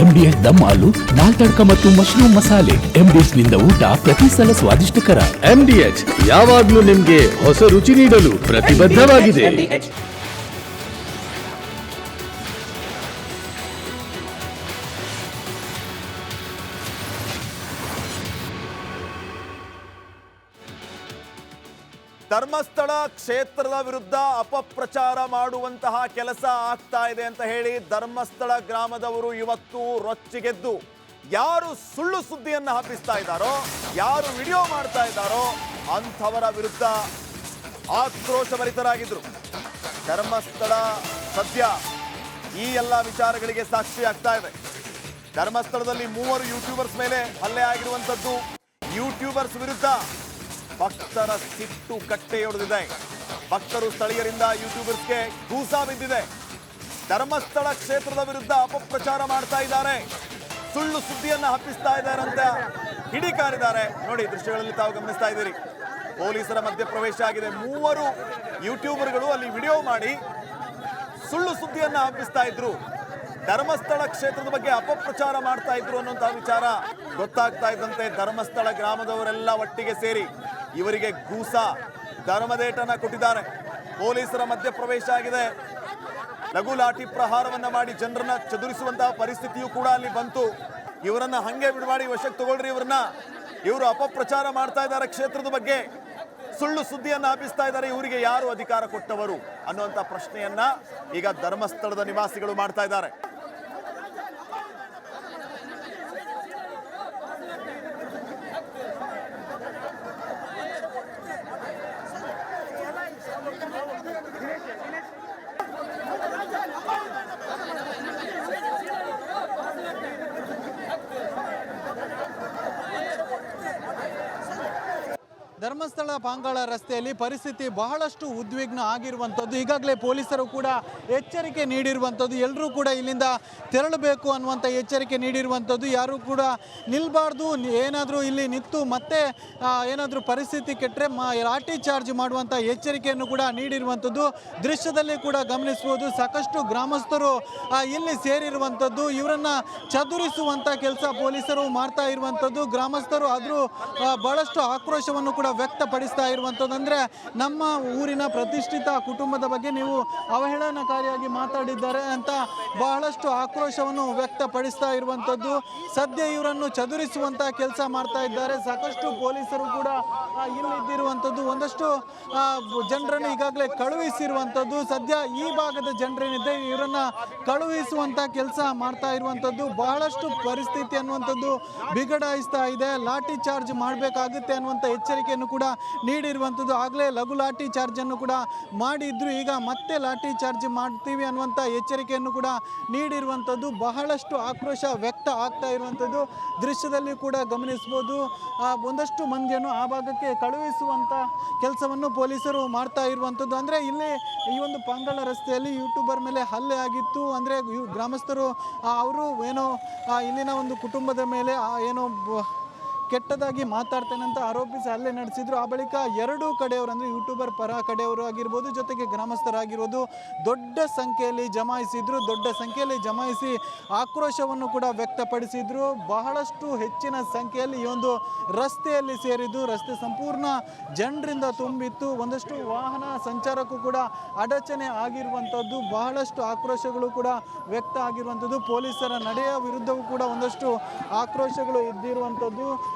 MDH ದಮ್ ಆಲು, ನಾಲ್ ತಡ್ಕ ಮತ್ತು mushroom ಮಸಾಲೆ. MDH ನಿಂದ ಊಟ ಪ್ರತಿ ಸಲ ಸ್ವಾದಿಷ್ಟಕರ. MDH ಯಾವಾಗ್ಲೂ ನಿಮ್ಗೆ ಹೊಸ ರುಚಿ ನೀಡಲು ಪ್ರತಿಬದ್ಧವಾಗಿದೆ. ಧರ್ಮಸ್ಥಳ ಕ್ಷೇತ್ರದ ವಿರುದ್ಧ ಅಪಪ್ರಚಾರ ಮಾಡುವಂತಹ ಕೆಲಸ ಆಗ್ತಾ ಇದೆ ಅಂತ ಹೇಳಿ ಧರ್ಮಸ್ಥಳ ಗ್ರಾಮದವರು ಇವತ್ತು ರೊಚ್ಚಿಗೆದ್ದು ಯಾರು ಸುಳ್ಳು ಸುದ್ದಿಯನ್ನು ಹಬ್ಬಿಸ್ತಾ ಇದ್ದಾರೋ, ಯಾರು ವಿಡಿಯೋ ಮಾಡ್ತಾ ಇದ್ದಾರೋ ಅಂಥವರ ವಿರುದ್ಧ ಆಕ್ರೋಶಭರಿತರಾಗಿದ್ರು. ಧರ್ಮಸ್ಥಳ ಸದ್ಯ ಈ ಎಲ್ಲ ವಿಚಾರಗಳಿಗೆ ಸಾಕ್ಷಿ ಆಗ್ತಾ ಇದೆ. ಧರ್ಮಸ್ಥಳದಲ್ಲಿ 3 ಯೂಟ್ಯೂಬರ್ಸ್ ಮೇಲೆ ಹಲ್ಲೆ ಆಗಿರುವಂಥದ್ದು. ಯೂಟ್ಯೂಬರ್ಸ್ ವಿರುದ್ಧ ಭಕ್ತರ ಸಿಟ್ಟು ಕಟ್ಟೆಯೊಡೆದಿದೆ. ಭಕ್ತರು ಸ್ಥಳೀಯರಿಂದ ಯೂಟ್ಯೂಬರ್ಸ್ಗೆ ಗೂಸಾ ಬಿದ್ದಿದೆ. ಧರ್ಮಸ್ಥಳ ಕ್ಷೇತ್ರದ ವಿರುದ್ಧ ಅಪಪ್ರಚಾರ ಮಾಡ್ತಾ ಇದ್ದಾರೆ, ಸುಳ್ಳು ಸುದ್ದಿಯನ್ನ ಹಬ್ಬಿಸ್ತಾ ಇದ್ದಾರೆ ಅಂತ ಹಿಡಿಕಾರಿದ್ದಾರೆ. ನೋಡಿ, ದೃಶ್ಯಗಳಲ್ಲಿ ತಾವು ಗಮನಿಸ್ತಾ ಇದ್ದೀರಿ. ಪೊಲೀಸರ ಮಧ್ಯಪ್ರವೇಶ ಆಗಿದೆ. 3 ಯೂಟ್ಯೂಬರ್ಗಳು ಅಲ್ಲಿ ವಿಡಿಯೋ ಮಾಡಿ ಸುಳ್ಳು ಸುದ್ದಿಯನ್ನ ಹಬ್ಬಿಸ್ತಾ ಇದ್ರು. ಧರ್ಮಸ್ಥಳ ಕ್ಷೇತ್ರದ ಬಗ್ಗೆ ಅಪಪ್ರಚಾರ ಮಾಡ್ತಾ ಇದ್ರು ಅನ್ನುವಂತಹ ವಿಚಾರ ಗೊತ್ತಾಗ್ತಾ ಇದ್ದಂತೆ ಧರ್ಮಸ್ಥಳ ಗ್ರಾಮದವರೆಲ್ಲ ಒಟ್ಟಿಗೆ ಸೇರಿ ಇವರಿಗೆ ಗೂಸಾ ಧರ್ಮದೇಟನ ಕೊಟ್ಟಿದ್ದಾರೆ. ಪೊಲೀಸರ ಮಧ್ಯಪ್ರವೇಶ ಆಗಿದೆ. ಲಘು ಲಾಠಿ ಪ್ರಹಾರವನ್ನ ಮಾಡಿ ಜನರನ್ನ ಚದುರಿಸುವಂತಹ ಪರಿಸ್ಥಿತಿಯೂ ಕೂಡ ಅಲ್ಲಿ ಬಂತು. ಇವರನ್ನ ಹಂಗೆ ಬಿಡಬೇಡಿ, ವಶಕ್ಕೆ ತಗೊಳ್ರಿ ಇವರನ್ನ, ಇವರು ಅಪಪ್ರಚಾರ ಮಾಡ್ತಾ ಇದ್ದಾರೆ ಕ್ಷೇತ್ರದ ಬಗ್ಗೆ, ಸುಳ್ಳು ಸುದ್ದಿಯನ್ನ ಹಬ್ಬಿಸ್ತಾ ಇದ್ದಾರೆ, ಇವರಿಗೆ ಯಾರು ಅಧಿಕಾರ ಕೊಟ್ಟವರು ಅನ್ನುವಂಥ ಪ್ರಶ್ನೆಯನ್ನ ಈಗ ಧರ್ಮಸ್ಥಳದ ನಿವಾಸಿಗಳು ಮಾಡ್ತಾ ಇದ್ದಾರೆ. ಧರ್ಮಸ್ಥಳ ಪಾಂಗಾಳ ರಸ್ತೆಯಲ್ಲಿ ಪರಿಸ್ಥಿತಿ ಬಹಳಷ್ಟು ಉದ್ವಿಗ್ನ ಆಗಿರುವಂಥದ್ದು. ಈಗಾಗಲೇ ಪೊಲೀಸರು ಕೂಡ ಎಚ್ಚರಿಕೆ ನೀಡಿರುವಂಥದ್ದು. ಎಲ್ಲರೂ ಕೂಡ ಇಲ್ಲಿಂದ ತೆರಳಬೇಕು ಅನ್ನುವಂಥ ಎಚ್ಚರಿಕೆ ನೀಡಿರುವಂಥದ್ದು. ಯಾರೂ ಕೂಡ ನಿಲ್ಬಾರ್ದು, ಏನಾದರೂ ಇಲ್ಲಿ ನಿಂತು ಮತ್ತೆ ಏನಾದರೂ ಪರಿಸ್ಥಿತಿ ಕೆಟ್ಟರೆ ಲಾಠಿ ಚಾರ್ಜ್ ಮಾಡುವಂಥ ಎಚ್ಚರಿಕೆಯನ್ನು ಕೂಡ ನೀಡಿರುವಂಥದ್ದು. ದೃಶ್ಯದಲ್ಲಿ ಕೂಡ ಗಮನಿಸ್ಬೋದು, ಸಾಕಷ್ಟು ಗ್ರಾಮಸ್ಥರು ಇಲ್ಲಿ ಸೇರಿರುವಂಥದ್ದು. ಇವರನ್ನು ಚದುರಿಸುವಂಥ ಕೆಲಸ ಪೊಲೀಸರು ಮಾಡ್ತಾ ಇರುವಂಥದ್ದು. ಗ್ರಾಮಸ್ಥರು ಆದರೂ ಬಹಳಷ್ಟು ಆಕ್ರೋಶವನ್ನು ಕೂಡ ವ್ಯಕ್ತಪಡಿಸ್ತಾ ಇರುವಂಥದ್ದು. ಅಂದರೆ ನಮ್ಮ ಊರಿನ ಪ್ರತಿಷ್ಠಿತ ಕುಟುಂಬದ ಬಗ್ಗೆ ನೀವು ಅವಹೇಳನಕಾರಿಯಾಗಿ ಮಾತಾಡಿದ್ದಾರೆ ಅಂತ ಬಹಳಷ್ಟು ಆಕ್ರೋಶವನ್ನು ವ್ಯಕ್ತಪಡಿಸ್ತಾ ಇರುವಂಥದ್ದು. ಸದ್ಯ ಇವರನ್ನು ಚದುರಿಸುವಂಥ ಕೆಲಸ ಮಾಡ್ತಾ ಇದ್ದಾರೆ. ಸಾಕಷ್ಟು ಪೊಲೀಸರು ಕೂಡ ಇಲ್ಲಿದ್ದಿರುವಂಥದ್ದು. ಒಂದಷ್ಟು ಜನರನ್ನು ಈಗಾಗಲೇ ಕಳುಹಿಸಿರುವಂಥದ್ದು. ಸದ್ಯ ಈ ಭಾಗದ ಜನರೇನಿದೆ ಇವರನ್ನ ಕಳುಹಿಸುವಂಥ ಕೆಲಸ ಮಾಡ್ತಾ ಇರುವಂಥದ್ದು. ಬಹಳಷ್ಟು ಪರಿಸ್ಥಿತಿ ಅನ್ನುವಂಥದ್ದು ಬಿಗಡಾಯಿಸ್ತಾ ಇದೆ. ಲಾಠಿ ಚಾರ್ಜ್ ಮಾಡಬೇಕಾಗುತ್ತೆ ಅನ್ನುವಂಥ ಎಚ್ಚರಿಕೆಯನ್ನು ಕೂಡ ನೀಡಿರುವಂಥದ್ದು. ಆಗಲೇ ಲಘು ಲಾಠಿ ಚಾರ್ಜ್ ಅನ್ನು ಕೂಡ ಮಾಡಿದ್ರು, ಈಗ ಮತ್ತೆ ಲಾಠಿ ಚಾರ್ಜ್ ಮಾಡ್ತೀವಿ ಅನ್ನುವಂಥ ಎಚ್ಚರಿಕೆಯನ್ನು ಕೂಡ ನೀಡಿರುವಂಥದ್ದು. ಬಹಳಷ್ಟು ಆಕ್ರೋಶ ವ್ಯಕ್ತ ಆಗ್ತಾ ಇರುವಂಥದ್ದು ದೃಶ್ಯದಲ್ಲಿ ಕೂಡ ಗಮನಿಸ್ಬೋದು. ಒಂದಷ್ಟು ಮಂದಿಯನ್ನು ಆ ಭಾಗಕ್ಕೆ ಕಳುಹಿಸುವಂಥ ಕೆಲಸವನ್ನು ಪೊಲೀಸರು ಮಾಡ್ತಾ ಇರುವಂಥದ್ದು. ಅಂದರೆ ಇಲ್ಲಿ ಈ ಒಂದು ಪಾಂಗಾಳ ರಸ್ತೆಯಲ್ಲಿ ಯೂಟ್ಯೂಬರ್ ಮೇಲೆ ಹಲ್ಲೆ ಆಗಿತ್ತು. ಅಂದರೆ ಗ್ರಾಮಸ್ಥರು ಅವರು ಏನೋ ಇಲ್ಲಿನ ಒಂದು ಕುಟುಂಬದ ಮೇಲೆ ಏನೋ ಕೆಟ್ಟದಾಗಿ ಮಾತಾಡ್ತೇನೆ ಅಂತ ಆರೋಪಿಸಿ ಹಲ್ಲೆ ನಡೆಸಿದ್ರು. ಆ ಬಳಿಕ ಎರಡೂ ಕಡೆಯವರು ಅಂದರೆ ಯೂಟ್ಯೂಬರ್ ಪರ ಕಡೆಯವರು ಆಗಿರ್ಬೋದು, ಜೊತೆಗೆ ಗ್ರಾಮಸ್ಥರಾಗಿರ್ಬೋದು ದೊಡ್ಡ ಸಂಖ್ಯೆಯಲ್ಲಿ ಜಮಾಯಿಸಿದ್ರು. ದೊಡ್ಡ ಸಂಖ್ಯೆಯಲ್ಲಿ ಜಮಾಯಿಸಿ ಆಕ್ರೋಶವನ್ನು ಕೂಡ ವ್ಯಕ್ತಪಡಿಸಿದ್ರು. ಬಹಳಷ್ಟು ಹೆಚ್ಚಿನ ಸಂಖ್ಯೆಯಲ್ಲಿ ಈ ಒಂದು ರಸ್ತೆಯಲ್ಲಿ ಸೇರಿದ್ದು. ರಸ್ತೆ ಸಂಪೂರ್ಣ ಜನರಿಂದ ತುಂಬಿತ್ತು. ಒಂದಷ್ಟು ವಾಹನ ಸಂಚಾರಕ್ಕೂ ಕೂಡ ಅಡಚಣೆ ಆಗಿರುವಂಥದ್ದು. ಬಹಳಷ್ಟು ಆಕ್ರೋಶಗಳು ಕೂಡ ವ್ಯಕ್ತ ಆಗಿರುವಂಥದ್ದು. ಪೊಲೀಸರ ನಡೆಯ ವಿರುದ್ಧವೂ ಕೂಡ ಒಂದಷ್ಟು ಆಕ್ರೋಶಗಳು ಇದ್ದಿರುವಂಥದ್ದು.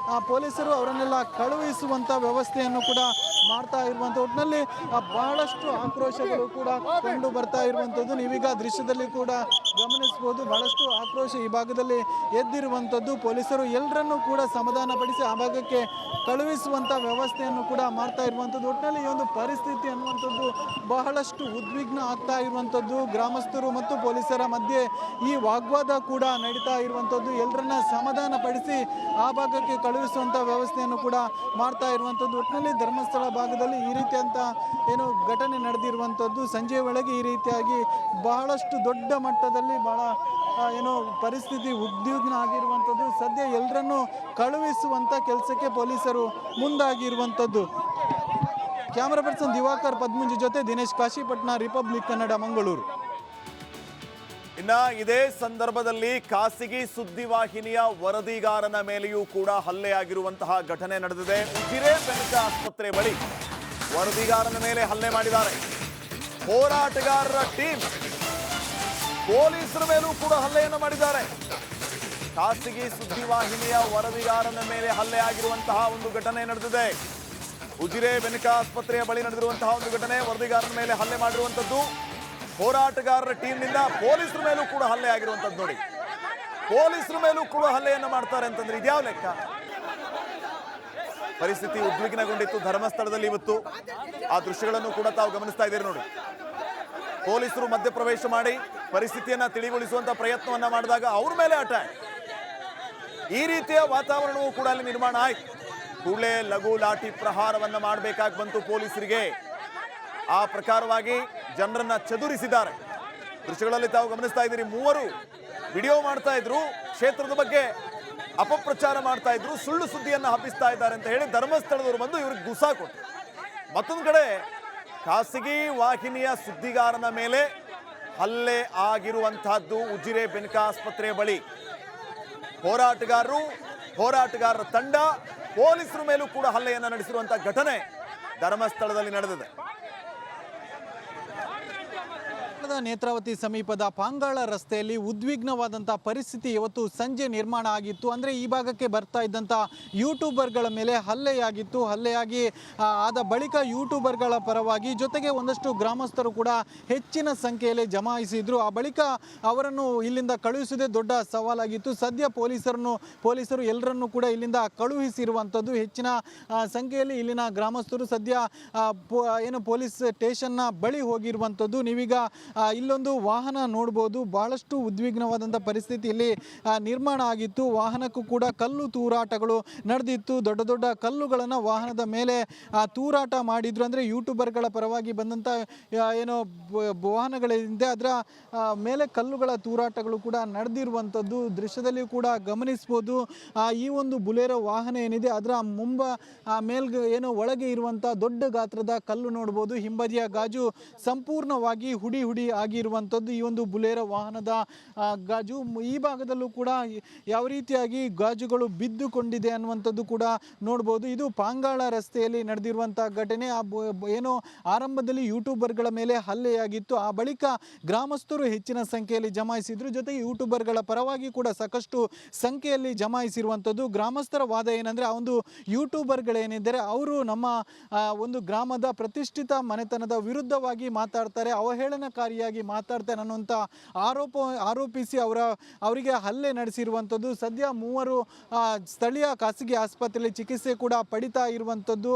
ಪೊಲೀಸರು ಅವರನ್ನೆಲ್ಲ ಕಳುಹಿಸುವಂಥ ವ್ಯವಸ್ಥೆಯನ್ನು ಕೂಡ ಮಾಡ್ತಾ ಇರುವಂಥ ಒಟ್ಟಿನಲ್ಲಿ ಬಹಳಷ್ಟು ಆಕ್ರೋಶಗಳು ಕೂಡ ಕಂಡು ಬರ್ತಾ ಇರುವಂಥದ್ದು. ನೀವೀಗ ದೃಶ್ಯದಲ್ಲಿ ಕೂಡ ಗಮನಿಸ್ಬೋದು, ಬಹಳಷ್ಟು ಆಕ್ರೋಶ ಈ ಭಾಗದಲ್ಲಿ ಎದ್ದಿರುವಂಥದ್ದು. ಪೊಲೀಸರು ಎಲ್ಲರನ್ನೂ ಕೂಡ ಸಮಾಧಾನಪಡಿಸಿ ಆ ಭಾಗಕ್ಕೆ ಕಳುಹಿಸುವಂಥ ವ್ಯವಸ್ಥೆಯನ್ನು ಕೂಡ ಮಾಡ್ತಾ ಇರುವಂಥದ್ದು. ಒಟ್ಟಿನಲ್ಲಿ ಈ ಒಂದು ಪರಿಸ್ಥಿತಿ ಅನ್ನುವಂಥದ್ದು ಬಹಳಷ್ಟು ಉದ್ವಿಗ್ನ ಆಗ್ತಾ ಇರುವಂಥದ್ದು. ಗ್ರಾಮಸ್ಥರು ಮತ್ತು ಪೊಲೀಸರ ಮಧ್ಯೆ ಈ ವಾಗ್ವಾದ ಕೂಡ ನಡೀತಾ ಇರುವಂಥದ್ದು. ಎಲ್ಲರನ್ನ ಸಮಾಧಾನಪಡಿಸಿ ಆ ಭಾಗಕ್ಕೆ ಕಳುಹಿಸುವಂಥ ವ್ಯವಸ್ಥೆಯನ್ನು ಕೂಡ ಮಾಡ್ತಾ ಇರುವಂಥದ್ದು. ಒಟ್ಟಿನಲ್ಲಿ ಧರ್ಮಸ್ಥಳ ಭಾಗದಲ್ಲಿ ಈ ರೀತಿಯಂಥ ಏನು ಘಟನೆ ನಡೆದಿರುವಂಥದ್ದು. ಸಂಜೆ ವೇಳೆಗೆ ಈ ರೀತಿಯಾಗಿ ಬಹಳಷ್ಟು ದೊಡ್ಡ ಮಟ್ಟದಲ್ಲಿ ಬಹಳ ಏನು ಪರಿಸ್ಥಿತಿ ಉದ್ವಿಗ್ನ ಆಗಿರುವಂಥದ್ದು. ಸದ್ಯ ಎಲ್ಲರನ್ನೂ ಕಳುಹಿಸುವಂಥ ಕೆಲಸಕ್ಕೆ ಪೊಲೀಸರು ಮುಂದಾಗಿರುವಂಥದ್ದು. ಕ್ಯಾಮರಾ ಪರ್ಸನ್ ದಿವಾಕರ್ ಪದ್ಮುಂಜಿ ಜೊತೆ ದಿನೇಶ್ ಕಾಶಿಪಟ್ನ, ರಿಪಬ್ಲಿಕ್ ಕನ್ನಡ, ಮಂಗಳೂರು. ಇನ್ನ ಇದೇ ಸಂದರ್ಭದಲ್ಲಿ ಖಾಸಗಿ ಸುದ್ದಿವಾಹಿನಿಯ ವರದಿಗಾರನ ಮೇಲೆಯೂ ಕೂಡ ಹಲ್ಲೆಯಾಗಿರುವಂತಹ ಘಟನೆ ನಡೆದಿದೆ. ಉಜಿರೆ ಬೆನಕ ಆಸ್ಪತ್ರೆ ಬಳಿ ವರದಿಗಾರನ ಮೇಲೆ ಹಲ್ಲೆ ಮಾಡಿದ್ದಾರೆ. ಹೋರಾಟಗಾರರ ಟೀಮ್ ಪೊಲೀಸರ ಮೇಲೂ ಕೂಡ ಹಲ್ಲೆಯನ್ನು ಮಾಡಿದ್ದಾರೆ. ಖಾಸಗಿ ಸುದ್ದಿವಾಹಿನಿಯ ವರದಿಗಾರನ ಮೇಲೆ ಹಲ್ಲೆ ಆಗಿರುವಂತಹ ಒಂದು ಘಟನೆ ನಡೆದಿದೆ. ಉಜಿರೆ ಬೆನಕ ಆಸ್ಪತ್ರೆಯ ಬಳಿ ನಡೆದಿರುವಂತಹ ಒಂದು ಘಟನೆ, ವರದಿಗಾರನ ಮೇಲೆ ಹಲ್ಲೆ ಮಾಡಿರುವಂತದ್ದು. ಹೋರಾಟಗಾರರ ಟೀಮ್ನಿಂದ ಪೊಲೀಸರ ಮೇಲೂ ಕೂಡ ಹಲ್ಲೆ ಆಗಿರುವಂತದ್ದು. ನೋಡಿ, ಪೊಲೀಸರ ಮೇಲೂ ಕೂಡ ಹಲ್ಲೆಯನ್ನು ಮಾಡ್ತಾರೆ ಅಂತಂದ್ರೆ ಇದ್ಯಾವ ಲೆಕ್ಕ? ಪರಿಸ್ಥಿತಿ ಉದ್ವಿಗ್ನಗೊಂಡಿತ್ತು ಧರ್ಮಸ್ಥಳದಲ್ಲಿ ಇವತ್ತು. ಆ ದೃಶ್ಯಗಳನ್ನು ಕೂಡ ತಾವು ಗಮನಿಸ್ತಾ ಇದ್ದೀರಿ ನೋಡಿ. ಪೊಲೀಸರು ಮಧ್ಯಪ್ರವೇಶ ಮಾಡಿ ಪರಿಸ್ಥಿತಿಯನ್ನ ತಿಳಿಗೊಳಿಸುವಂತ ಪ್ರಯತ್ನವನ್ನ ಮಾಡಿದಾಗ ಅವ್ರ ಮೇಲೆ ಅಟ್ಯಾಕ್. ಈ ರೀತಿಯ ವಾತಾವರಣವೂ ಕೂಡ ಅಲ್ಲಿ ನಿರ್ಮಾಣ ಆಯ್ತು. ಕೂಡಲೇ ಲಘು ಲಾಠಿ ಪ್ರಹಾರವನ್ನ ಮಾಡಬೇಕಾಗಿ ಬಂತು ಪೊಲೀಸರಿಗೆ. ಆ ಪ್ರಕಾರವಾಗಿ ಜನರನ್ನ ಚದುರಿಸಿದ್ದಾರೆ. ದೃಶ್ಯಗಳಲ್ಲಿ ತಾವು ಗಮನಿಸ್ತಾ ಇದ್ದೀರಿ. ಮೂವರು ವಿಡಿಯೋ ಮಾಡ್ತಾ ಇದ್ರು, ಕ್ಷೇತ್ರದ ಬಗ್ಗೆ ಅಪಪ್ರಚಾರ ಮಾಡ್ತಾ ಇದ್ರು, ಸುಳ್ಳು ಸುದ್ದಿಯನ್ನ ಹಬ್ಬಿಸ್ತಾ ಇದ್ದಾರೆ ಅಂತ ಹೇಳಿ ಧರ್ಮಸ್ಥಳದವರು ಬಂದು ಇವ್ರಿಗೆ ಗುಸಾ ಕೊಟ್ಟರು. ಮತ್ತೊಂದು ಕಡೆ ಖಾಸಗಿ ವಾಹಿನಿಯ ಸುದ್ದಿಗಾರನ ಮೇಲೆ ಹಲ್ಲೆ ಆಗಿರುವಂತಹದ್ದು ಉಜಿರೆ ಬೆನಕ ಆಸ್ಪತ್ರೆ ಬಳಿ. ಹೋರಾಟಗಾರರ ತಂಡ ಪೊಲೀಸರ ಮೇಲೂ ಕೂಡ ಹಲ್ಲೆಯನ್ನು ನಡೆಸಿರುವಂತಹ ಘಟನೆ ಧರ್ಮಸ್ಥಳದಲ್ಲಿ ನಡೆದಿದೆ. ನೇತ್ರಾವತಿ ಸಮೀಪದ ಪಾಂಗಾಳ ರಸ್ತೆಯಲ್ಲಿ ಉದ್ವಿಗ್ನವಾದಂಥ ಪರಿಸ್ಥಿತಿ ಇವತ್ತು ಸಂಜೆ ನಿರ್ಮಾಣ ಆಗಿತ್ತು. ಅಂದರೆ ಈ ಭಾಗಕ್ಕೆ ಬರ್ತಾ ಇದ್ದಂಥ ಯೂಟ್ಯೂಬರ್ಗಳ ಮೇಲೆ ಹಲ್ಲೆಯಾಗಿತ್ತು. ಹಲ್ಲೆಯಾಗಿ ಆದ ಬಳಿಕ ಯೂಟ್ಯೂಬರ್ಗಳ ಪರವಾಗಿ ಜೊತೆಗೆ ಒಂದಷ್ಟು ಗ್ರಾಮಸ್ಥರು ಕೂಡ ಹೆಚ್ಚಿನ ಸಂಖ್ಯೆಯಲ್ಲಿ ಜಮಾಯಿಸಿದ್ರು. ಆ ಬಳಿಕ ಅವರನ್ನು ಇಲ್ಲಿಂದ ಕಳುಹಿಸುವುದೇ ದೊಡ್ಡ ಸವಾಲಾಗಿತ್ತು. ಸದ್ಯ ಪೊಲೀಸರು ಎಲ್ಲರನ್ನೂ ಕೂಡ ಇಲ್ಲಿಂದ ಕಳುಹಿಸಿರುವಂಥದ್ದು. ಹೆಚ್ಚಿನ ಸಂಖ್ಯೆಯಲ್ಲಿ ಇಲ್ಲಿನ ಗ್ರಾಮಸ್ಥರು ಸದ್ಯ ಪೊಲೀಸ್ ಸ್ಟೇಷನ್ನ ಬಳಿ ಹೋಗಿರುವಂಥದ್ದು. ನೀವೀಗ ಇಲ್ಲೊಂದು ವಾಹನ ನೋಡ್ಬೋದು. ಬಹಳಷ್ಟು ಉದ್ವಿಗ್ನವಾದಂಥ ಪರಿಸ್ಥಿತಿ ಇಲ್ಲಿ ನಿರ್ಮಾಣ ಆಗಿತ್ತು. ವಾಹನಕ್ಕೂ ಕೂಡ ಕಲ್ಲು ತೂರಾಟಗಳು ನಡೆದಿತ್ತು. ದೊಡ್ಡ ದೊಡ್ಡ ಕಲ್ಲುಗಳನ್ನು ವಾಹನದ ಮೇಲೆ ತೂರಾಟ ಮಾಡಿದ್ರು. ಅಂದರೆ ಯೂಟ್ಯೂಬರ್ಗಳ ಪರವಾಗಿ ಬಂದಂಥ ವಾಹನಗಳಿಂದ ಅದರ ಮೇಲೆ ಕಲ್ಲುಗಳ ತೂರಾಟಗಳು ಕೂಡ ನಡೆದಿರುವಂಥದ್ದು ದೃಶ್ಯದಲ್ಲಿ ಕೂಡ ಗಮನಿಸ್ಬೋದು. ಈ ಒಂದು ಬುಲೆರೋ ವಾಹನ ಏನಿದೆ ಅದರ ಒಳಗೆ ಇರುವಂಥ ದೊಡ್ಡ ಗಾತ್ರದ ಕಲ್ಲು ನೋಡ್ಬೋದು. ಹಿಂಬದಿಯ ಗಾಜು ಸಂಪೂರ್ಣವಾಗಿ ಹುಡಿ ಆಗಿರುವಂಥದ್ದು ಈ ಒಂದು ಬುಲೆರೋ ವಾಹನದ ಗಾಜು. ಈ ಭಾಗದಲ್ಲೂ ಕೂಡ ಯಾವ ರೀತಿಯಾಗಿ ಗಾಜುಗಳು ಬಿದ್ದುಕೊಂಡಿದೆ ಅನ್ನುವಂಥದ್ದು ಕೂಡ ನೋಡ್ಬೋದು. ಇದು ಪಾಂಗಾಳ ರಸ್ತೆಯಲ್ಲಿ ನಡೆದಿರುವಂಥ ಘಟನೆ. ಆರಂಭದಲ್ಲಿ ಯೂಟ್ಯೂಬರ್ಗಳ ಮೇಲೆ ಹಲ್ಲೆಯಾಗಿತ್ತು. ಆ ಬಳಿಕ ಗ್ರಾಮಸ್ಥರು ಹೆಚ್ಚಿನ ಸಂಖ್ಯೆಯಲ್ಲಿ ಜಮಾಯಿಸಿದ್ರು. ಜೊತೆಗೆ ಯೂಟ್ಯೂಬರ್ಗಳ ಪರವಾಗಿ ಕೂಡ ಸಾಕಷ್ಟು ಸಂಖ್ಯೆಯಲ್ಲಿ ಜಮಾಯಿಸಿರುವಂಥದ್ದು. ಗ್ರಾಮಸ್ಥರ ವಾದ ಏನಂದರೆ, ಆ ಒಂದು ಯೂಟ್ಯೂಬರ್ಗಳೇನಿದ್ದಾರೆ ಅವರು ನಮ್ಮ ಒಂದು ಗ್ರಾಮದ ಪ್ರತಿಷ್ಠಿತ ಮನೆತನದ ವಿರುದ್ಧವಾಗಿ ಮಾತಾಡ್ತಾರೆ, ಅವಹೇಳನಕಾರಿಯಾಗಿ ಮಾತಾಡ್ತಾರೆ ಅನ್ನುವಂಥ ಆರೋಪಿಸಿ ಅವರಿಗೆ ಹಲ್ಲೆ ನಡೆಸಿರುವಂಥದ್ದು. ಸದ್ಯ ಮೂವರು ಸ್ಥಳೀಯ ಖಾಸಗಿ ಆಸ್ಪತ್ರೆಯಲ್ಲಿ ಚಿಕಿತ್ಸೆ ಕೂಡ ಪಡಿತಾ ಇರುವಂಥದ್ದು.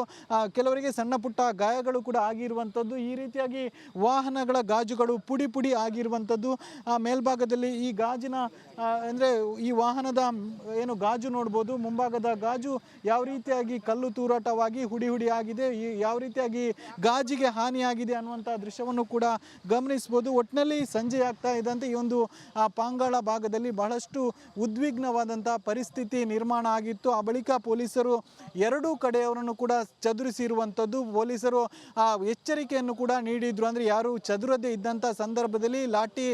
ಕೆಲವರಿಗೆ ಸಣ್ಣ ಪುಟ್ಟ ಗಾಯಗಳು ಕೂಡ ಆಗಿರುವಂಥದ್ದು. ಈ ರೀತಿಯಾಗಿ ವಾಹನಗಳ ಗಾಜುಗಳು ಪುಡಿ ಆಗಿರುವಂಥದ್ದು. ಮೇಲ್ಭಾಗದಲ್ಲಿ ಈ ಗಾಜಿನ ಈ ವಾಹನದ ಗಾಜು ನೋಡ್ಬೋದು. ಮುಂಭಾಗದ ಗಾಜು ಯಾವ ರೀತಿಯಾಗಿ ಕಲ್ಲು ತೂರಾಟವಾಗಿ ಹುಡಿ ಆಗಿದೆ, ಯಾವ ರೀತಿಯಾಗಿ ಗಾಜಿಗೆ ಹಾನಿಯಾಗಿದೆ ಅನ್ನುವಂಥ ದೃಶ್ಯವನ್ನು ಕೂಡ ಗಮನಿಸ್ಬೋದು. ಒಟ್ಟಿನಲ್ಲಿ ಸಂಜೆ ಆಗ್ತಾ ಇದ್ದಂತೆ ಈ ಒಂದು ಪಾಂಗಾಳ ಭಾಗದಲ್ಲಿ ಬಹಳಷ್ಟು ಉದ್ವಿಗ್ನವಾದಂಥ ಪರಿಸ್ಥಿತಿ ನಿರ್ಮಾಣ ಆಗಿತ್ತು. ಆ ಬಳಿಕ ಪೊಲೀಸರು ಎರಡೂ ಕಡೆಯವರನ್ನು ಕೂಡ ಚದುರಿಸಿರುವಂಥದ್ದು. ಪೊಲೀಸರು ಎಚ್ಚರಿಕೆಯನ್ನು ಕೂಡ ನೀಡಿದ್ರು. ಅಂದರೆ ಯಾರು ಚದುರದೇ ಇದ್ದಂಥ ಸಂದರ್ಭದಲ್ಲಿ ಲಾಠಿ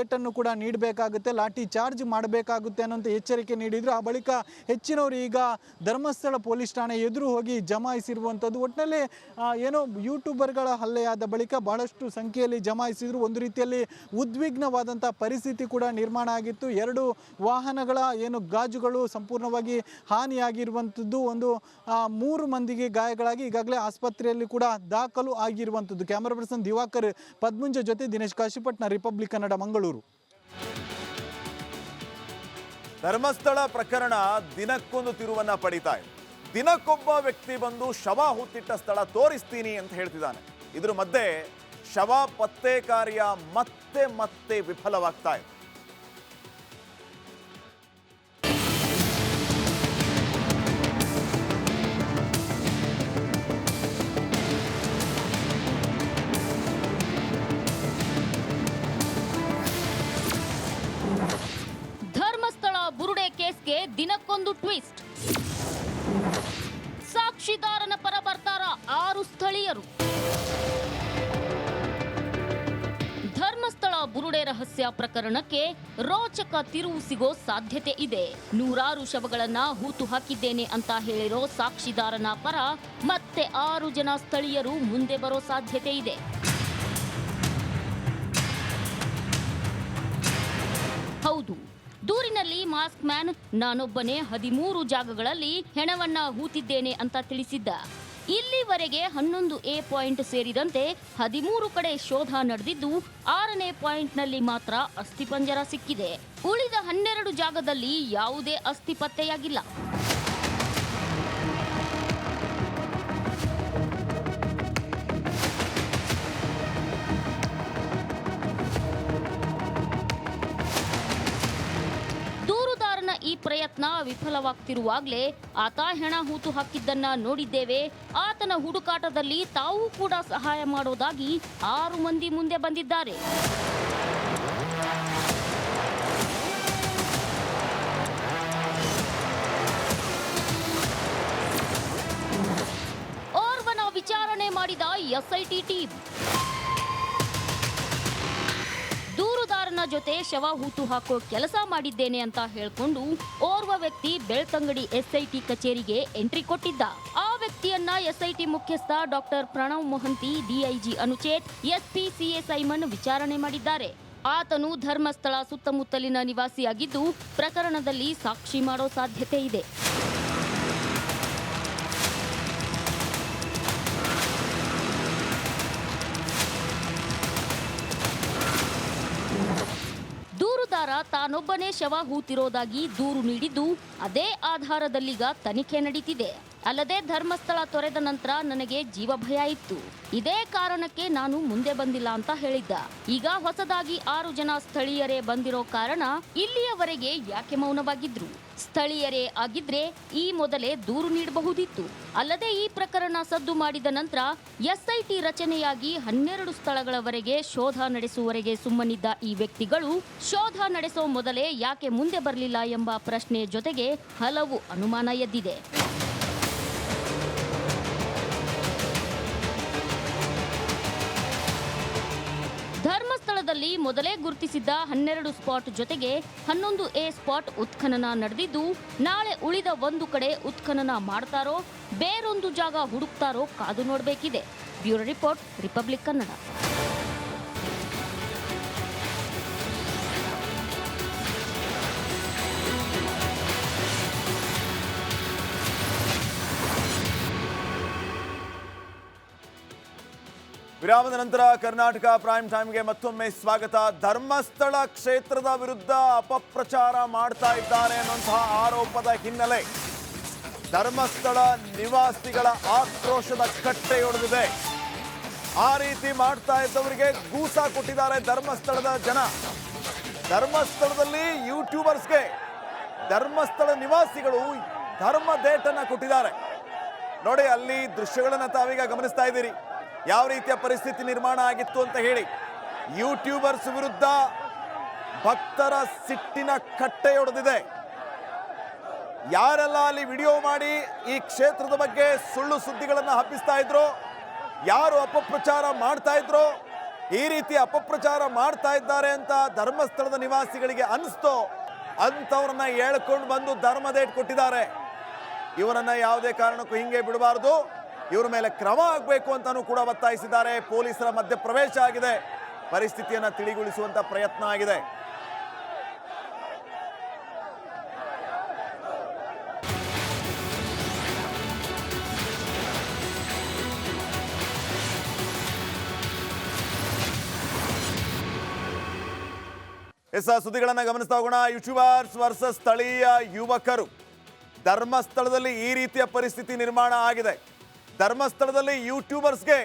ಏಟನ್ನು ಕೂಡ ನೀಡಬೇಕಾಗುತ್ತೆ, ಲಾಠಿ ಚಾರ್ಜ್ ಮಾಡಬೇಕಾಗುತ್ತೆ ಅನ್ನೋಂಥ ಎಚ್ಚರಿಕೆ ನೀಡಿದ್ರು. ಆ ಬಳಿಕ ಹೆಚ್ಚಿನವರು ಈಗ ಧರ್ಮಸ್ಥಳ ಪೊಲೀಸ್ ಠಾಣೆ ಎದುರು ಹೋಗಿ ಜಮಾಯಿಸಿರುವಂಥದ್ದು. ಒಟ್ಟಿನಲ್ಲಿ ಯೂಟ್ಯೂಬರ್ಗಳ ಹಲ್ಲೆಯಾದ ಬಳಿಕ ಬಹಳಷ್ಟು ಸಂಖ್ಯೆಯಲ್ಲಿ ಜಮಾಯಿಸಿದ್ರು. ಒಂದು ರೀತಿಯಲ್ಲಿ ಉದ್ವಿಗ್ನವಾದಂಥ ಪರಿಸ್ಥಿತಿ ಕೂಡ ನಿರ್ಮಾಣ ಆಗಿತ್ತು. ಎರಡು ವಾಹನಗಳ ಗಾಜುಗಳು ಸಂಪೂರ್ಣವಾಗಿ ಹಾನಿಯಾಗಿರುವಂಥದ್ದು. 3 ಮಂದಿಗೆ ಗಾಯಗಳಾಗಿ ಈಗಾಗಲೇ ಆಸ್ಪತ್ರೆಯಲ್ಲಿ ಕೂಡ ದಾಖಲು ಆಗಿರುವಂಥದ್ದು. ಕ್ಯಾಮರಾ ಪರ್ಸನ್ ದಿವಾಕರ್ ಪದ್ಮುಂಜ ಜೊತೆ ದಿನೇಶ್ ಕಾಶಿಪಟ್ನ, ರಿಪಬ್ಲಿಕ್ ಕನ್ನಡ, ಮಂಗಳೂರು. ಧರ್ಮಸ್ಥಳ ಪ್ರಕರಣ ದಿನಕ್ಕೊಂದು ತಿರುವನ್ನ ಪಡಿತಾ ಇದೆ. ದಿನಕ್ಕೊಬ್ಬ ವ್ಯಕ್ತಿ ಬಂದು ಶವ ಹೂತಿಟ್ಟ ಸ್ಥಳ ತೋರಿಸ್ತೀನಿ ಅಂತ ಹೇಳ್ತಿದ್ದಾನೆ. ಇದ್ರ ಮಧ್ಯೆ ಶವ ಪತ್ತೆ ಕಾರ್ಯ ಮತ್ತೆ ವಿಫಲವಾಗ್ತಾ ಇದೆ. ಧರ್ಮಸ್ಥಳ ಬುರುಡೆ ಕೇಸ್ಗೆ ದಿನಕ್ಕೊಂದು ಟ್ವಿಸ್ಟ್. ಸಾಕ್ಷಿದಾರನ ಪರ ಬರ್ತಾರ 6 ಸ್ಥಳೀಯರು. ಧರ್ಮಸ್ಥಳ ಬುರುಡೆ ರಹಸ್ಯ ಪ್ರಕರಣಕ್ಕೆ ರೋಚಕ ತಿರುವು ಸಿಗೋ ಸಾಧ್ಯತೆ ಇದೆ. 100 ಶವಗಳನ್ನ ಹೂತು ಹಾಕಿದ್ದೇನೆ ಅಂತ ಹೇಳಿರೋ ಸಾಕ್ಷಿದಾರನ ಪರ ಮತ್ತೆ 6 ಜನ ಸ್ಥಳೀಯರು ಮುಂದೆ ಬರೋ ಸಾಧ್ಯತೆ ಇದೆ. ಹೌದು, ದೂರಿನಲ್ಲಿ ಮಾಸ್ಕ್ ಮ್ಯಾನ್ ನಾನೊಬ್ಬನೇ 13 ಜಾಗಗಳಲ್ಲಿ ಹೆಣವನ್ನ ಹೂತಿದ್ದೇನೆ ಅಂತ ತಿಳಿಸಿದ್ದ. ಇಲ್ಲಿವರೆಗೆ 11A ಪಾಯಿಂಟ್ ಸೇರಿದಂತೆ 13 ಕಡೆ ಶೋಧ ನಡೆದಿದ್ದು 6ನೇ ಪಾಯಿಂಟ್ನಲ್ಲಿ ಮಾತ್ರ ಅಸ್ಥಿಪಂಜರ ಸಿಕ್ಕಿದೆ. ಉಳಿದ 12 ಜಾಗದಲ್ಲಿ ಯಾವುದೇ ಅಸ್ಥಿ ಪತ್ತೆಯಾಗಿಲ್ಲ. ಈ ಪ್ರಯತ್ನ ವಿಫಲವಾಗ್ತಿರುವಾಗಲೇ ಆತ ಹೆಣ ಹೂತು ಹಾಕಿದ್ದನ್ನ ನೋಡಿದ್ದೇವೆ. ಆತನ ಹುಡುಕಾಟದಲ್ಲಿ ತಾವು ಕೂಡ ಸಹಾಯ ಮಾಡೋದಾಗಿ 6 ಮಂದಿ ಮುಂದೆ ಬಂದಿದ್ದಾರೆ. ಓರ್ವನ ವಿಚಾರಣೆ ಮಾಡಿದ ಎಸ್ಐಟಿ ಟೀಮ್ ದೂರುದಾರನ ಜೊತೆ ಶವ ಹೂತು ಹಾಕೋ ಕೆಲಸ ಮಾಡಿದ್ದೇನೆ ಅಂತ ಹೇಳ್ಕೊಂಡು ಓರ್ವ ವ್ಯಕ್ತಿ ಬೆಳ್ತಂಗಡಿ ಎಸ್ಐಟಿ ಕಚೇರಿಗೆ ಎಂಟ್ರಿ ಕೊಟ್ಟಿದ್ದ. ಆ ವ್ಯಕ್ತಿಯನ್ನ ಎಸ್ಐಟಿ ಮುಖ್ಯಸ್ಥ doctor Pranav Mohanty, DIG Anucheth, SP CA Simon ವಿಚಾರಣೆ ಮಾಡಿದ್ದಾರೆ. ಆತನು ಧರ್ಮಸ್ಥಳ ಸುತ್ತಮುತ್ತಲಿನ ನಿವಾಸಿಯಾಗಿದ್ದು ಪ್ರಕರಣದಲ್ಲಿ ಸಾಕ್ಷಿ ಮಾಡೋ ಸಾಧ್ಯತೆ ಇದೆ. ದೂರುದಾರ ತಾನೊಬ್ಬನೇ ಶವ ಹೂತಿರೋದಾಗಿ ದೂರು ನೀಡಿದ್ದು ಅದೇ ಆಧಾರದಲ್ಲೀಗ ತನಿಖೆ ನಡೀತಿದೆ. ಅಲ್ಲದೆ ಧರ್ಮಸ್ಥಳ ತೊರೆದ ನಂತರ ನನಗೆ ಜೀವ ಭಯ ಇತ್ತು, ಇದೇ ಕಾರಣಕ್ಕೆ ನಾನು ಮುಂದೆ ಬಂದಿಲ್ಲ ಅಂತ ಹೇಳಿದ್ದ. ಈಗ ಹೊಸದಾಗಿ 6 ಜನ ಸ್ಥಳೀಯರೇ ಬಂದಿರೋ ಕಾರಣ ಇಲ್ಲಿಯವರೆಗೆ ಯಾಕೆ ಮೌನವಾಗಿದ್ರು? ಸ್ಥಳೀಯರೇ ಆಗಿದ್ರೆ ಈ ಮೊದಲೇ ದೂರು ನೀಡಬಹುದಿತ್ತು. ಅಲ್ಲದೆ ಈ ಪ್ರಕರಣ ಸದ್ದು ಮಾಡಿದ ನಂತರ ಎಸ್ಐಟಿ ರಚನೆಯಾಗಿ 12 ಸ್ಥಳಗಳವರೆಗೆ ಶೋಧ ನಡೆಸುವವರೆಗೆ ಸುಮ್ಮನಿದ್ದ ಈ ವ್ಯಕ್ತಿಗಳು ಶೋಧ ನಡೆಸೋ ಮೊದಲೇ ಯಾಕೆ ಮುಂದೆ ಬರಲಿಲ್ಲ ಎಂಬ ಪ್ರಶ್ನೆ ಜೊತೆಗೆ ಹಲವು ಅನುಮಾನ ಎದ್ದಿದೆ. ಧರ್ಮಸ್ಥಳದಲ್ಲಿ ಮೊದಲೇ ಗುರುತಿಸಿದ್ದ 12 ಸ್ಪಾಟ್ ಜೊತೆಗೆ 11A ಸ್ಪಾಟ್ ಉತ್ಖನನ ನಡೆದಿದ್ದು ನಾಳೆ ಉಳಿದ ಒಂದು ಕಡೆ ಉತ್ಖನನ ಮಾಡ್ತಾರೋ ಬೇರೊಂದು ಜಾಗ ಹುಡುಕ್ತಾರೋ ಕಾದು ನೋಡಬೇಕಿದೆ. Bureau report, Republic Kannada. ವಿರಾಮದ ನಂತರ ಕರ್ನಾಟಕ ಪ್ರೈಮ್ ಟೈಮ್ಗೆ ಮತ್ತೊಮ್ಮೆ ಸ್ವಾಗತ. ಧರ್ಮಸ್ಥಳ ಕ್ಷೇತ್ರದ ವಿರುದ್ಧ ಅಪಪ್ರಚಾರ ಮಾಡ್ತಾ ಇದ್ದಾರೆ ಅನ್ನುವಂತಹ ಆರೋಪದ ಹಿನ್ನೆಲೆ ಧರ್ಮಸ್ಥಳ ನಿವಾಸಿಗಳ ಆಕ್ರೋಶದ ಕಟ್ಟೆಯೊಡೆದಿದೆ. ಆ ರೀತಿ ಮಾಡ್ತಾ ಇದ್ದವರಿಗೆ ಗೂಸ ಕೊಟ್ಟಿದ್ದಾರೆ ಧರ್ಮಸ್ಥಳದ ಜನ. ಧರ್ಮಸ್ಥಳದಲ್ಲಿ ಯೂಟ್ಯೂಬರ್ಸ್ಗೆ ಧರ್ಮಸ್ಥಳ ನಿವಾಸಿಗಳು ಧರ್ಮದೇಟನ್ನ ಕೊಟ್ಟಿದ್ದಾರೆ. ನೋಡಿ, ಅಲ್ಲಿ ದೃಶ್ಯಗಳನ್ನ ತಾವೀಗ ಗಮನಿಸ್ತಾ ಇದ್ದೀರಿ. ಯಾವ ರೀತಿಯ ಪರಿಸ್ಥಿತಿ ನಿರ್ಮಾಣ ಆಗಿತ್ತು ಅಂತ ಹೇಳಿ ಯೂಟ್ಯೂಬರ್ಸ್ ವಿರುದ್ಧ ಭಕ್ತರ ಸಿಟ್ಟಿನ ಕಟ್ಟೆಯೊಡೆದಿದೆ. ಯಾರೆಲ್ಲ ಅಲ್ಲಿ ವಿಡಿಯೋ ಮಾಡಿ ಈ ಕ್ಷೇತ್ರದ ಬಗ್ಗೆ ಸುಳ್ಳು ಸುದ್ದಿಗಳನ್ನು ಹಬ್ಬಿಸ್ತಾ ಇದ್ರು, ಯಾರು ಅಪಪ್ರಚಾರ ಮಾಡ್ತಾ ಇದ್ರು, ಈ ರೀತಿ ಅಪಪ್ರಚಾರ ಮಾಡ್ತಾ ಇದ್ದಾರೆ ಅಂತ ಧರ್ಮಸ್ಥಳದ ನಿವಾಸಿಗಳಿಗೆ ಅನಿಸ್ತೋ ಅಂಥವ್ರನ್ನ ಹೇಳ್ಕೊಂಡು ಬಂದು ಧರ್ಮದೇಟ್ ಕೊಟ್ಟಿದ್ದಾರೆ. ಇವರನ್ನ ಯಾವುದೇ ಕಾರಣಕ್ಕೂ ಹಿಂಗೆ ಬಿಡಬಾರದು, ಇವರ ಮೇಲೆ ಕ್ರಮ ಆಗಬೇಕು ಅಂತಾನೂ ಕೂಡ ಒತ್ತಾಯಿಸಿದ್ದಾರೆ. ಪೊಲೀಸರ ಮಧ್ಯಪ್ರವೇಶ ಆಗಿದೆ, ಪರಿಸ್ಥಿತಿಯನ್ನು ತಿಳಿಗೊಳಿಸುವಂತ ಪ್ರಯತ್ನ ಆಗಿದೆ. ಸುದ್ದಿಗಳನ್ನು ಗಮನಿಸ್ತಾ ಹೋಗೋಣ. ಯೂಟ್ಯೂಬರ್ಸ್ ವರ್ಸಸ್ ಸ್ಥಳೀಯ ಯುವಕರು. ಧರ್ಮಸ್ಥಳದಲ್ಲಿ ಈ ರೀತಿಯ ಪರಿಸ್ಥಿತಿ ನಿರ್ಮಾಣ ಆಗಿದೆ. ಧರ್ಮಸ್ಥಳದಲ್ಲಿ ಯೂಟ್ಯೂಬರ್ಸ್ಗೆ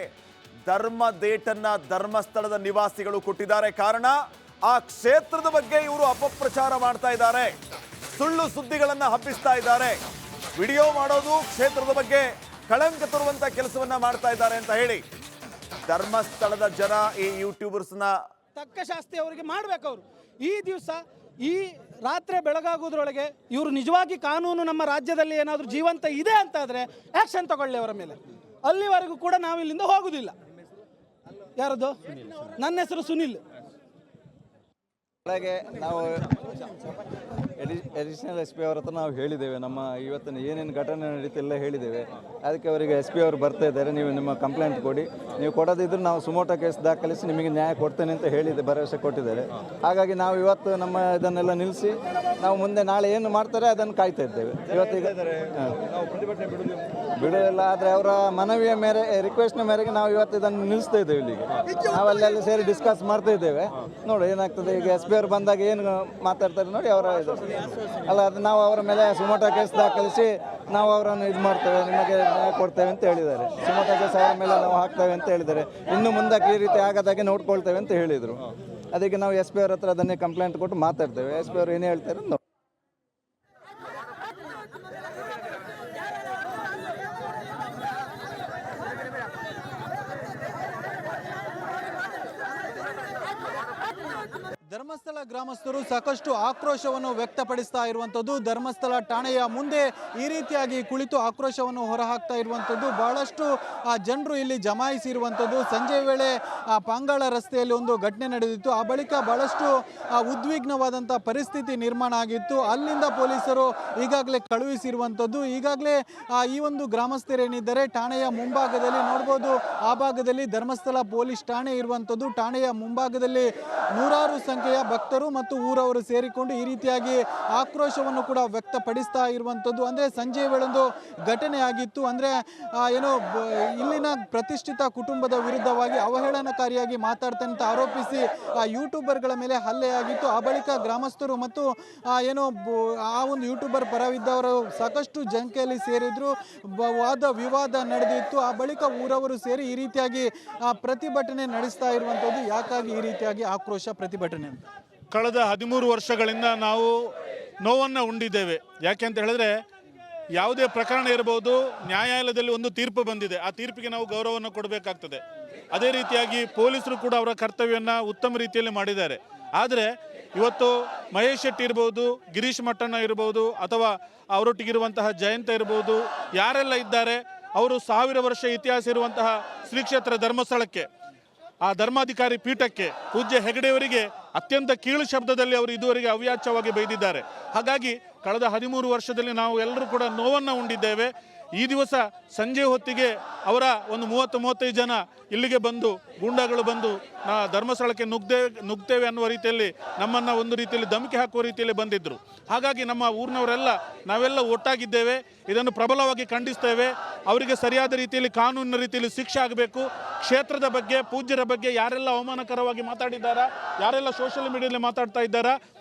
ಧರ್ಮದೇಟನ್ನ ಧರ್ಮಸ್ಥಳದ ನಿವಾಸಿಗಳು ಕೊಟ್ಟಿದ್ದಾರೆ. ಕಾರಣ, ಆ ಕ್ಷೇತ್ರದ ಬಗ್ಗೆ ಇವರು ಅಪಪ್ರಚಾರ ಮಾಡ್ತಾ ಇದ್ದಾರೆ, ಸುಳ್ಳು ಸುದ್ದಿಗಳನ್ನ ಹಬ್ಬಿಸ್ತಾ ಇದ್ದಾರೆ, ವಿಡಿಯೋ ಮಾಡೋದು ಕ್ಷೇತ್ರದ ಬಗ್ಗೆ ಕಳಂಕ ತರುವಂತ ಕೆಲಸವನ್ನ ಮಾಡ್ತಾ ಇದ್ದಾರೆ ಅಂತ ಹೇಳಿ ಧರ್ಮಸ್ಥಳದ ಜನ ಈ ಯೂಟ್ಯೂಬರ್ಸ್ನ ತಕ್ಕ ಶಾಸ್ತಿ ಅವರಿಗೆ ಮಾಡಬೇಕು. ಅವರು ಈ ದಿವಸ ಈ ರಾತ್ರಿ ಬೆಳಗಾಗೋದ್ರೊಳಗೆ ಇವರು ನಿಜವಾಗಿ ಕಾನೂನು ನಮ್ಮ ರಾಜ್ಯದಲ್ಲಿ ಏನಾದರೂ ಜೀವಂತ ಇದೆ ಅಂತಾದರೆ ಆ್ಯಕ್ಷನ್ ತಗೊಳ್ಳಿ ಅವರ ಮೇಲೆ. ಅಲ್ಲಿವರೆಗೂ ಕೂಡ ನಾವು ಇಲ್ಲಿಂದ ಹೋಗುವುದಿಲ್ಲ. ಯಾರದು? ನನ್ನ ಹೆಸರು ಸುನಿಲ್. ಒಳಗೆ ನಾವು ಅಡಿಷನಲ್ ಎಸ್ ಪಿ ಅವ್ರ ಹತ್ರ ನಾವು ಹೇಳಿದ್ದೇವೆ, ನಮ್ಮ ಇವತ್ತಿನ ಏನೇನು ಘಟನೆ ನಡೀತೆಲ್ಲ ಹೇಳಿದ್ದೇವೆ. ಅದಕ್ಕೆ ಅವರಿಗೆ ಎಸ್ ಪಿ ಅವರು ಬರ್ತಾ ಇದ್ದಾರೆ, ನೀವು ನಿಮ್ಮ ಕಂಪ್ಲೇಂಟ್ ಕೊಡಿ, ನೀವು ಕೊಡೋದಿದ್ರೆ ನಾವು ಸುಮೋಟೋ ಕೇಸ್ ದಾಖಲಿಸಿ ನಿಮಗೆ ನ್ಯಾಯ ಕೊಡ್ತೇನೆ ಅಂತ ಭರವಸೆ ಕೊಟ್ಟಿದ್ದಾರೆ. ಹಾಗಾಗಿ ನಾವು ಇವತ್ತು ನಮ್ಮ ಇದನ್ನೆಲ್ಲ ನಿಲ್ಲಿಸಿ ನಾವು ಮುಂದೆ ನಾಳೆ ಏನು ಮಾಡ್ತಾರೆ ಅದನ್ನು ಕಾಯ್ತಾ ಇದ್ದೇವೆ. ಇವತ್ತಿಗೆ ಬಿಡುವುದಿಲ್ಲ, ಆದರೆ ಅವರ ಮನವಿಯ ರಿಕ್ವೆಸ್ಟ್ನ ಮೇರೆಗೆ ನಾವು ಇವತ್ತು ಇದನ್ನು ನಿಲ್ಲಿಸ್ತಾ ಇದ್ದೇವೆ. ಇಲ್ಲಿಗೆ ನಾವು ಅಲ್ಲೆಲ್ಲ ಸೇರಿ ಡಿಸ್ಕಸ್ ಮಾಡ್ತಾ ಇದ್ದೇವೆ. ನೋಡಿ ಏನಾಗ್ತದೆ. ಈಗ ಎಸ್ ಪಿ ಅವರು ಬಂದಾಗ ಏನು ಮಾತಾಡ್ತಾರೆ ನೋಡಿ, ಅವರ ಇದು ಅಲ್ಲ, ಅದು ನಾವು ಅವರ ಮೇಲೆ ಸುಮೋಟೋ ಕೇಸ್ ದಾಖಲಿಸಿ ನಾವು ಅವರನ್ನು ಇದು ಮಾಡ್ತೇವೆ, ನಿಮಗೆ ನ್ಯಾಯ ಕೊಡ್ತೇವೆ ಅಂತ ಹೇಳಿದ್ದಾರೆ. ಸುಮೋಟೋ ಕೇಸ್ ಅವರ ಮೇಲೆ ನಾವು ಹಾಕ್ತೇವೆ ಅಂತ ಹೇಳಿದ್ದಾರೆ. ಇನ್ನು ಮುಂದಕ್ಕೆ ಈ ರೀತಿ ಆಗದಾಗೆ ನೋಡ್ಕೊಳ್ತೇವೆ ಅಂತ ಹೇಳಿದರು. ಅದಕ್ಕೆ ನಾವು ಎಸ್ ಪಿ ಅವ್ರ ಹತ್ರ ಅದನ್ನೇ ಕಂಪ್ಲೇಂಟ್ ಕೊಟ್ಟು ಮಾತಾಡ್ತೇವೆ. ಎಸ್ ಪಿ ಅವರು ಏನು ಹೇಳ್ತಾರೆ ನೋಡಿ. ಧರ್ಮಸ್ಥಳ ಗ್ರಾಮಸ್ಥರು ಸಾಕಷ್ಟು ಆಕ್ರೋಶವನ್ನು ವ್ಯಕ್ತಪಡಿಸ್ತಾ ಇರುವಂಥದ್ದು. ಧರ್ಮಸ್ಥಳ ಠಾಣೆಯ ಮುಂದೆ ಈ ರೀತಿಯಾಗಿ ಕುಳಿತು ಆಕ್ರೋಶವನ್ನು ಹೊರಹಾಕ್ತಾ ಇರುವಂಥದ್ದು. ಬಹಳಷ್ಟು ಜನರು ಇಲ್ಲಿ ಜಮಾಯಿಸಿರುವಂಥದ್ದು. ಸಂಜೆ ವೇಳೆ ಪಾಂಗಾಳ ರಸ್ತೆಯಲ್ಲಿ ಒಂದು ಘಟನೆ ನಡೆದಿತ್ತು. ಆ ಬಳಿಕ ಬಹಳಷ್ಟು ಉದ್ವಿಗ್ನವಾದಂಥ ಪರಿಸ್ಥಿತಿ ನಿರ್ಮಾಣ ಆಗಿತ್ತು. ಅಲ್ಲಿಂದ ಪೊಲೀಸರು ಈಗಾಗಲೇ ಕಳುಹಿಸಿರುವಂಥದ್ದು. ಈಗಾಗಲೇ ಈ ಒಂದು ಗ್ರಾಮಸ್ಥರೇನಿದ್ದಾರೆ ಠಾಣೆಯ ಮುಂಭಾಗದಲ್ಲಿ ನೋಡ್ಬೋದು, ಆ ಭಾಗದಲ್ಲಿ ಧರ್ಮಸ್ಥಳ ಪೊಲೀಸ್ ಠಾಣೆ ಇರುವಂಥದ್ದು. ಠಾಣೆಯ ಮುಂಭಾಗದಲ್ಲಿ ನೂರಾರು ಸಂಖ್ಯೆಯ ಭಕ್ತರು ಮತ್ತು ಊರವರು ಸೇರಿಕೊಂಡು ಈ ರೀತಿಯಾಗಿ ಆಕ್ರೋಶವನ್ನು ಕೂಡ ವ್ಯಕ್ತಪಡಿಸ್ತಾ ಇರುವಂಥದ್ದು. ಅಂದರೆ ಸಂಜೆ ವೇಳೊಂದು ಘಟನೆ ಆಗಿತ್ತು. ಅಂದರೆ ಏನೋ ಇಲ್ಲಿನ ಪ್ರತಿಷ್ಠಿತ ಕುಟುಂಬದ ವಿರುದ್ಧವಾಗಿ ಅವಹೇಳನಕಾರಿಯಾಗಿ ಮಾತಾಡ್ತಾನೆ ಅಂತ ಆರೋಪಿಸಿ ಯೂಟ್ಯೂಬರ್ಗಳ ಮೇಲೆ ಹಲ್ಲೆಯಾಗಿತ್ತು. ಆ ಬಳಿಕ ಗ್ರಾಮಸ್ಥರು ಮತ್ತು ಏನೋ ಆ ಒಂದು ಯೂಟ್ಯೂಬರ್ ಪರವಿದ್ದವರು ಸಾಕಷ್ಟು ಸಂಖ್ಯೆಯಲ್ಲಿ ಸೇರಿದ್ರು. ವಾದ ವಿವಾದ ನಡೆದಿತ್ತು. ಆ ಬಳಿಕ ಊರವರು ಸೇರಿ ಈ ರೀತಿಯಾಗಿ ಪ್ರತಿಭಟನೆ ನಡೆಸ್ತಾ ಇರುವಂಥದ್ದು. ಯಾಕಾಗಿ ಈ ರೀತಿಯಾಗಿ ಆಕ್ರೋಶ ಪ್ರತಿಭಟನೆ ಅಂತ? ಕಳೆದ 13 ವರ್ಷಗಳಿಂದ ನಾವು ನೋವನ್ನು ಉಂಡಿದ್ದೇವೆ. ಯಾಕೆ ಅಂತ ಹೇಳಿದ್ರೆ, ಯಾವುದೇ ಪ್ರಕರಣ ಇರಬಹುದು, ನ್ಯಾಯಾಲಯದಲ್ಲಿ ಒಂದು ತೀರ್ಪು ಬಂದಿದೆ, ಆ ತೀರ್ಪಿಗೆ ನಾವು ಗೌರವವನ್ನು ಕೊಡಬೇಕಾಗ್ತದೆ. ಅದೇ ರೀತಿಯಾಗಿ ಪೊಲೀಸರು ಕೂಡ ಅವರ ಕರ್ತವ್ಯವನ್ನು ಉತ್ತಮ ರೀತಿಯಲ್ಲಿ ಮಾಡಿದ್ದಾರೆ. ಆದರೆ ಇವತ್ತು ಮಹೇಶ್ ಶೆಟ್ಟಿ ಇರ್ಬೋದು, ಗಿರೀಶ್ ಮಟ್ಟಣ್ಣ ಇರ್ಬೋದು, ಅಥವಾ ಅವರೊಟ್ಟಿಗಿರುವಂತಹ ಜಯಂತ ಇರ್ಬೋದು, ಯಾರೆಲ್ಲ ಇದ್ದಾರೆ ಅವರು 1000 ವರ್ಷ ಇತಿಹಾಸ ಇರುವಂತಹ ಶ್ರೀ ಕ್ಷೇತ್ರ ಧರ್ಮಸ್ಥಳಕ್ಕೆ, ಆ ಧರ್ಮಾಧಿಕಾರಿ ಪೀಠಕ್ಕೆ, ಪೂಜ್ಯ ಹೆಗಡೆಯವರಿಗೆ ಅತ್ಯಂತ ಕೀಳು ಶಬ್ದದಲ್ಲಿ ಅವರು ಇದುವರೆಗೆ ಅವ್ಯಾಚ್ಯವಾಗಿ ಬೈದಿದ್ದಾರೆ. ಹಾಗಾಗಿ ಕಳೆದ 13 ವರ್ಷದಲ್ಲಿ ನಾವು ಎಲ್ಲರೂ ಕೂಡ ನೋವನ್ನು ಉಂಡಿದ್ದೇವೆ. ಈ ದಿವಸ ಸಂಜೆ ಹೊತ್ತಿಗೆ ಅವರ ಒಂದು 30-35 ಜನ ಇಲ್ಲಿಗೆ ಬಂದು, ಗೂಂಡಾಗಳು ಬಂದು ಧರ್ಮಸ್ಥಳಕ್ಕೆ ನುಗ್ತೇವೆ ಅನ್ನುವ ರೀತಿಯಲ್ಲಿ ನಮ್ಮನ್ನು ಒಂದು ರೀತಿಯಲ್ಲಿ ಧಮಕಿ ಹಾಕುವ ರೀತಿಯಲ್ಲಿ ಬಂದಿದ್ದರು. ಹಾಗಾಗಿ ನಮ್ಮ ಊರಿನವರೆಲ್ಲ ನಾವೆಲ್ಲ ಒಟ್ಟಾಗಿದ್ದೇವೆ. ಇದನ್ನು ಪ್ರಬಲವಾಗಿ ಖಂಡಿಸ್ತೇವೆ. ಅವರಿಗೆ ಸರಿಯಾದ ರೀತಿಯಲ್ಲಿ ಕಾನೂನಿನ ರೀತಿಯಲ್ಲಿ ಶಿಕ್ಷೆ ಆಗಬೇಕು. ಕ್ಷೇತ್ರದ ಬಗ್ಗೆ, ಪೂಜ್ಯರ ಬಗ್ಗೆ ಯಾರೆಲ್ಲ ಅವಮಾನಕರವಾಗಿ ಮಾತಾಡಿದ್ದಾರಾ, ಯಾರೆಲ್ಲ ಸೋಷಿಯಲ್ ಮೀಡಿಯಾದಲ್ಲಿ ಮಾತಾಡ್ತಾ ಇದ್ದಾರಾ,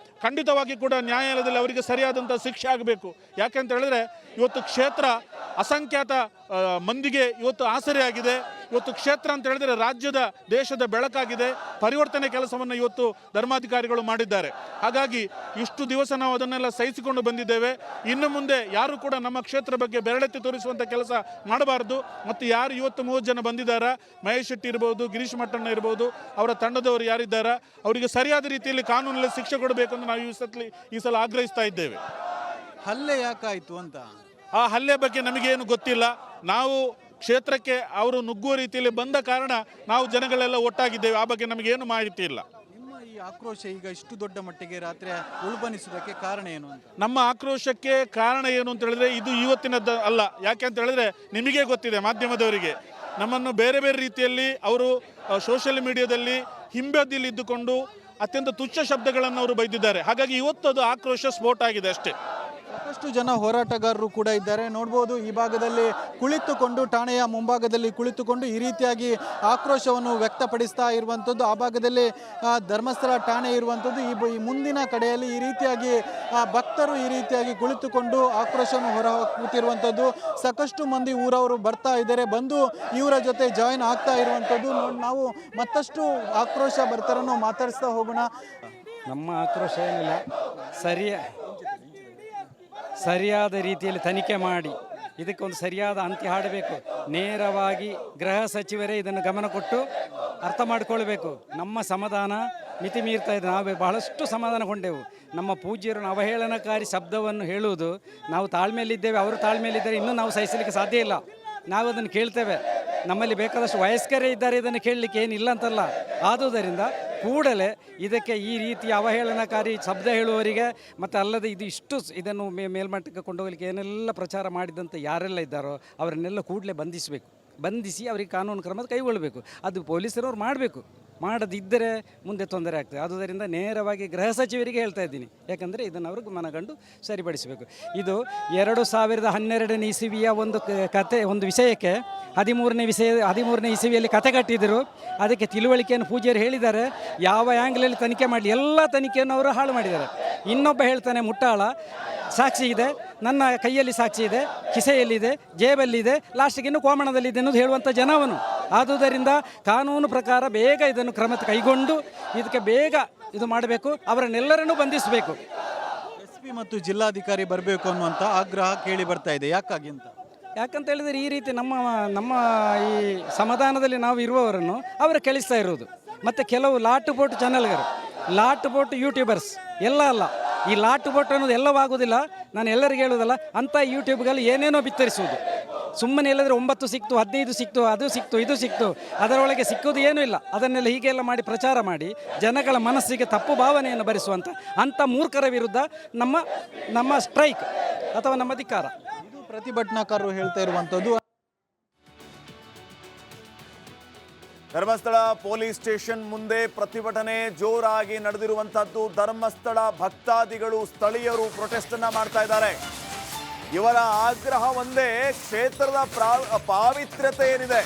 ಖಂಡಿತವಾಗಿ ಕೂಡ ನ್ಯಾಯಾಲಯದಲ್ಲಿ ಅವರಿಗೆ ಸರಿಯಾದಂಥ ಶಿಕ್ಷೆ ಆಗಬೇಕು. ಯಾಕೆಂತ ಹೇಳಿದ್ರೆ ಇವತ್ತು ಕ್ಷೇತ್ರ ಅಸಂಖ್ಯಾತ ಮಂದಿಗೆ ಇವತ್ತು ಆಸರೆಯಾಗಿದೆ. ಇವತ್ತು ಕ್ಷೇತ್ರ ಅಂತ ಹೇಳಿದ್ರೆ ರಾಜ್ಯದ, ದೇಶದ ಬೆಳಕಾಗಿದೆ. ಪರಿವರ್ತನೆ ಕೆಲಸವನ್ನು ಇವತ್ತು ಧರ್ಮಾಧಿಕಾರಿಗಳು ಮಾಡಿದ್ದಾರೆ. ಹಾಗಾಗಿ ಇಷ್ಟು ದಿವಸ ನಾವು ಅದನ್ನೆಲ್ಲ ಸಹಿಸಿಕೊಂಡು ಬಂದಿದ್ದೇವೆ. ಇನ್ನು ಮುಂದೆ ಯಾರು ಕೂಡ ನಮ್ಮ ಕ್ಷೇತ್ರ ಬಗ್ಗೆ ಬೆರಳೆತ್ತಿ ತೋರಿಸುವಂಥ ಕೆಲಸ ಮಾಡಬಾರ್ದು. ಮತ್ತು ಯಾರು ಇವತ್ತು 30 ಜನ ಬಂದಿದ್ದಾರಾ, ಮಹೇಶ್ ಶೆಟ್ಟಿ ಇರ್ಬೋದು, ಗಿರೀಶ್ ಮಟ್ಟಣ್ಣ ಇರ್ಬೋದು, ಅವರ ತಂಡದವರು ಯಾರಿದ್ದಾರಾ ಅವರಿಗೆ ಸರಿಯಾದ ರೀತಿಯಲ್ಲಿ ಕಾನೂನಲ್ಲಿ ಶಿಕ್ಷೆ ಕೊಡಬೇಕು ಅಂತ ನಾವು ಈ ಸಲ ಆಗ್ರಹಿಸ್ತಾ ಇದ್ದೇವೆ. ಹಲ್ಲೆ ಯಾಕಾಯಿತು ಅಂತ? ಆ ಹಲ್ಲೆ ಬಗ್ಗೆ ನಮಗೇನು ಗೊತ್ತಿಲ್ಲ. ನಾವು ಕ್ಷೇತ್ರಕ್ಕೆ ಅವರು ನುಗ್ಗುವ ರೀತಿಯಲ್ಲಿ ಬಂದ ಕಾರಣ ನಾವು ಜನಗಳೆಲ್ಲ ಒಟ್ಟಾಗಿದ್ದೇವೆ. ಆ ಬಗ್ಗೆ ನಮಗೇನು ಮಾಹಿತಿ ಇಲ್ಲ. ನಿಮ್ಮ ಈ ಆಕ್ರೋಶ ಈಗ ಇಷ್ಟು ದೊಡ್ಡ ಮಟ್ಟಿಗೆ ರಾತ್ರಿ ಉಲ್ಬಣಿಸುವುದಕ್ಕೆ ಕಾರಣ ಏನು ಅಂತ? ನಮ್ಮ ಆಕ್ರೋಶಕ್ಕೆ ಕಾರಣ ಏನು ಅಂತ ಹೇಳಿದ್ರೆ, ಇದು ಇವತ್ತಿನದ್ದು ಅಲ್ಲ. ಯಾಕೆ ಅಂತ ಹೇಳಿದ್ರೆ ನಿಮಗೆ ಗೊತ್ತಿದೆ, ಮಾಧ್ಯಮದವರಿಗೆ ನಮ್ಮನ್ನು ಬೇರೆ ಬೇರೆ ರೀತಿಯಲ್ಲಿ ಅವರು ಸೋಷಿಯಲ್ ಮೀಡಿಯಾದಲ್ಲಿ ಹಿಂಬದಿಯಲ್ಲಿ ಇದ್ದುಕೊಂಡು ಅತ್ಯಂತ ತುಚ್ಛ ಶಬ್ದಗಳನ್ನು ಅವರು ಬೈದಿದ್ದಾರೆ. ಹಾಗಾಗಿ ಇವತ್ತು ಅದು ಆಕ್ರೋಶ ಸ್ಫೋಟ ಆಗಿದೆ ಅಷ್ಟೇ. ಸಾಕಷ್ಟು ಜನ ಹೋರಾಟಗಾರರು ಕೂಡ ಇದ್ದಾರೆ. ನೋಡ್ಬೋದು, ಈ ಭಾಗದಲ್ಲಿ ಕುಳಿತುಕೊಂಡು, ಠಾಣೆಯ ಮುಂಭಾಗದಲ್ಲಿ ಕುಳಿತುಕೊಂಡು ಈ ರೀತಿಯಾಗಿ ಆಕ್ರೋಶವನ್ನು ವ್ಯಕ್ತಪಡಿಸ್ತಾ ಇರುವಂಥದ್ದು. ಆ ಭಾಗದಲ್ಲಿ ಧರ್ಮಸ್ಥಳ ಠಾಣೆ ಇರುವಂಥದ್ದು. ಈ ಮುಂದಿನ ಕಡೆಯಲ್ಲಿ ಈ ರೀತಿಯಾಗಿ ಭಕ್ತರು ಈ ರೀತಿಯಾಗಿ ಕುಳಿತುಕೊಂಡು ಆಕ್ರೋಶವನ್ನು ಹೊರಹಾಕುತ್ತಿರುವಂಥದ್ದು. ಸಾಕಷ್ಟು ಮಂದಿ ಊರವರು ಬರ್ತಾ ಇದ್ದಾರೆ, ಬಂದು ಇವರ ಜೊತೆ ಜಾಯಿನ್ ಆಗ್ತಾ ಇರುವಂಥದ್ದು. ನಾವು ಮತ್ತಷ್ಟು ಆಕ್ರೋಶ ಬರ್ತಾರನ್ನು ಮಾತಾಡಿಸ್ತಾ ಹೋಗೋಣ. ನಮ್ಮ ಆಕ್ರೋಶ ಏನಿಲ್ಲ, ಸರಿಯಾದ ರೀತಿಯಲ್ಲಿ ತನಿಖೆ ಮಾಡಿ ಇದಕ್ಕೊಂದು ಸರಿಯಾದ ಅಂತ್ಯ ಹಾಡಬೇಕು. ನೇರವಾಗಿ ಗೃಹ ಸಚಿವರೇ ಇದನ್ನು ಗಮನ ಕೊಟ್ಟು ಅರ್ಥ ಮಾಡಿಕೊಳ್ಬೇಕು. ನಮ್ಮ ಸಮಾಧಾನ ಮಿತಿ ಮೀರ್ತಾ ಇದೆ. ನಾವು ಬಹಳಷ್ಟು ಸಮಾಧಾನಗೊಂಡೆವು. ನಮ್ಮ ಪೂಜ್ಯರು ಅವಹೇಳನಕಾರಿ ಶಬ್ದವನ್ನು ಹೇಳುವುದು, ನಾವು ತಾಳ್ಮೆಯಲ್ಲಿದ್ದೇವೆ, ಅವರು ತಾಳ್ಮೆಯಲ್ಲಿದ್ದಾರೆ, ಇನ್ನೂ ನಾವು ಸಹಿಸಲಿಕ್ಕೆ ಸಾಧ್ಯ ಇಲ್ಲ. ನಾವು ಅದನ್ನು ಕೇಳ್ತೇವೆ. ನಮ್ಮಲ್ಲಿ ಬೇಕಾದಷ್ಟು ವಯಸ್ಕರೇ ಇದ್ದಾರೆ, ಇದನ್ನು ಕೇಳಲಿಕ್ಕೆ ಏನಿಲ್ಲ ಅಂತಲ್ಲ. ಆದುದರಿಂದ ಕೂಡಲೇ ಇದಕ್ಕೆ ಈ ರೀತಿಯ ಅವಹೇಳನಕಾರಿ ಶಬ್ದ ಹೇಳುವವರಿಗೆ ಮತ್ತು ಅಲ್ಲದೆ ಇದು ಇಷ್ಟು ಇದನ್ನು ಮೇಲ್ಮಟ್ಟಕ್ಕೆ ಕೊಂಡೋಗಲಿಕ್ಕೆ ಏನೆಲ್ಲ ಪ್ರಚಾರ ಮಾಡಿದಂತೆ ಯಾರೆಲ್ಲ ಇದ್ದಾರೋ ಅವರನ್ನೆಲ್ಲ ಕೂಡಲೇ ಬಂಧಿಸಿ ಅವರಿಗೆ ಕಾನೂನು ಕ್ರಮ ಕೈಗೊಳ್ಳಬೇಕು. ಅದು ಪೊಲೀಸರವ್ರು ಮಾಡಬೇಕು. ಮಾಡದಿದ್ದರೆ ಮುಂದೆ ತೊಂದರೆ ಆಗ್ತದೆ. ಆದುದರಿಂದ ನೇರವಾಗಿ ಗೃಹ ಸಚಿವರಿಗೆ ಹೇಳ್ತಾ ಇದ್ದೀನಿ, ಯಾಕಂದರೆ ಇದನ್ನು ಅವರು ಮನಗಂಡು ಸರಿಪಡಿಸಬೇಕು. ಇದು 2012ನೇ ಇಸವಿಯ ಒಂದು ಕತೆ, ಒಂದು ವಿಷಯಕ್ಕೆ 13ನೇ ಇಸವಿಯಲ್ಲಿ ಕತೆ ಕಟ್ಟಿದರು. ಅದಕ್ಕೆ ತಿಳುವಳಿಕೆಯನ್ನು ಪೂಜ್ಯರು ಹೇಳಿದ್ದಾರೆ. ಯಾವ ಆ್ಯಂಗ್ಲಲ್ಲಿ ತನಿಖೆ ಮಾಡಲಿ, ಎಲ್ಲ ತನಿಖೆಯನ್ನು ಅವರು ಹಾಳು ಮಾಡಿದ್ದಾರೆ. ಇನ್ನೊಬ್ಬ ಹೇಳ್ತಾನೆ ಮುಟ್ಟಾಳ, ಸಾಕ್ಷಿ ಇದೆ, ನನ್ನ ಕೈಯಲ್ಲಿ ಸಾಕ್ಷಿ ಇದೆ, ಕಿಸೆಯಲ್ಲಿದೆ, ಜೇಬಲ್ಲಿದೆ, ಲಾಸ್ಟಿಗೆ ಇನ್ನು ಕೋಮಣದಲ್ಲಿದೆ ಅನ್ನೋದು ಹೇಳುವಂಥ ಜನವನು. ಆದುದರಿಂದ ಕಾನೂನು ಪ್ರಕಾರ ಬೇಗ ಇದನ್ನು ಕ್ರಮ ಕೈಗೊಂಡು ಇದಕ್ಕೆ ಬೇಗ ಇದು ಮಾಡಬೇಕು, ಅವರನ್ನೆಲ್ಲರನ್ನೂ ಬಂಧಿಸಬೇಕು. SP ಮತ್ತು ಜಿಲ್ಲಾಧಿಕಾರಿ ಬರಬೇಕು ಅನ್ನುವಂಥ ಆಗ್ರಹ ಕೇಳಿ ಬರ್ತಾ ಇದೆ. ಯಾಕಾಗಿ ಅಂತ? ಯಾಕಂತ ಹೇಳಿದರೆ ಈ ರೀತಿ ನಮ್ಮ ಈ ಸಮಾಧಾನದಲ್ಲಿ ನಾವು ಇರುವವರನ್ನು ಅವರು ಕೆಳಿಸ್ತಾ ಇರೋದು. ಮತ್ತು ಕೆಲವು ಲಾಟುಬೋಟು ಚಾನಲ್ಗರು, ಲಾಟುಬೋಟು ಯೂಟ್ಯೂಬರ್ಸ್ ಎಲ್ಲ ಅಲ್ಲ, ಈ ಲಾಟುಬೋಟು ಅನ್ನೋದು ಎಲ್ಲವಾಗುವುದಿಲ್ಲ. ನಾನು ಎಲ್ಲರಿಗೂ ಹೇಳೋದಲ್ಲ, ಅಂಥ ಯೂಟ್ಯೂಬ್ಗಳು ಏನೇನೋ ಬಿತ್ತರಿಸುವುದು. ಸುಮ್ಮನೆ ಎಲ್ಲದ್ರೆ 9 ಸಿಕ್ತು, 15 ಸಿಕ್ತು, ಅದು ಸಿಕ್ತು, ಇದು ಸಿಕ್ತು, ಅದರೊಳಗೆ ಸಿಕ್ಕುವುದು ಏನೂ ಇಲ್ಲ. ಅದನ್ನೆಲ್ಲ ಹೀಗೆಲ್ಲ ಮಾಡಿ ಪ್ರಚಾರ ಮಾಡಿ ಜನಗಳ ಮನಸ್ಸಿಗೆ ತಪ್ಪು ಭಾವನೆಯನ್ನು ಭರಿಸುವಂಥ ಅಂಥ ಮೂರ್ಖರ ವಿರುದ್ಧ ನಮ್ಮ ಸ್ಟ್ರೈಕ್ ಅಥವಾ ನಮ್ಮ ಧಿಕ್ಕಾರ. ಇದು ಪ್ರತಿಭಟನಾಕಾರರು ಹೇಳ್ತಾ ಇರುವಂಥದ್ದು. ಧರ್ಮಸ್ಥಳ ಪೊಲೀಸ್ ಸ್ಟೇಷನ್ ಮುಂದೆ ಪ್ರತಿಭಟನೆ ಜೋರಾಗಿ ನಡೆದಿರುವಂತಹದ್ದು. ಧರ್ಮಸ್ಥಳ ಭಕ್ತಾದಿಗಳು, ಸ್ಥಳೀಯರು ಪ್ರೊಟೆಸ್ಟ್ ಅನ್ನ ಮಾಡ್ತಾ ಇದ್ದಾರೆ. ಇವರ ಆಗ್ರಹ ಒಂದೇ, ಕ್ಷೇತ್ರದ ಪಾವಿತ್ರ್ಯತೆ ಏನಿದೆ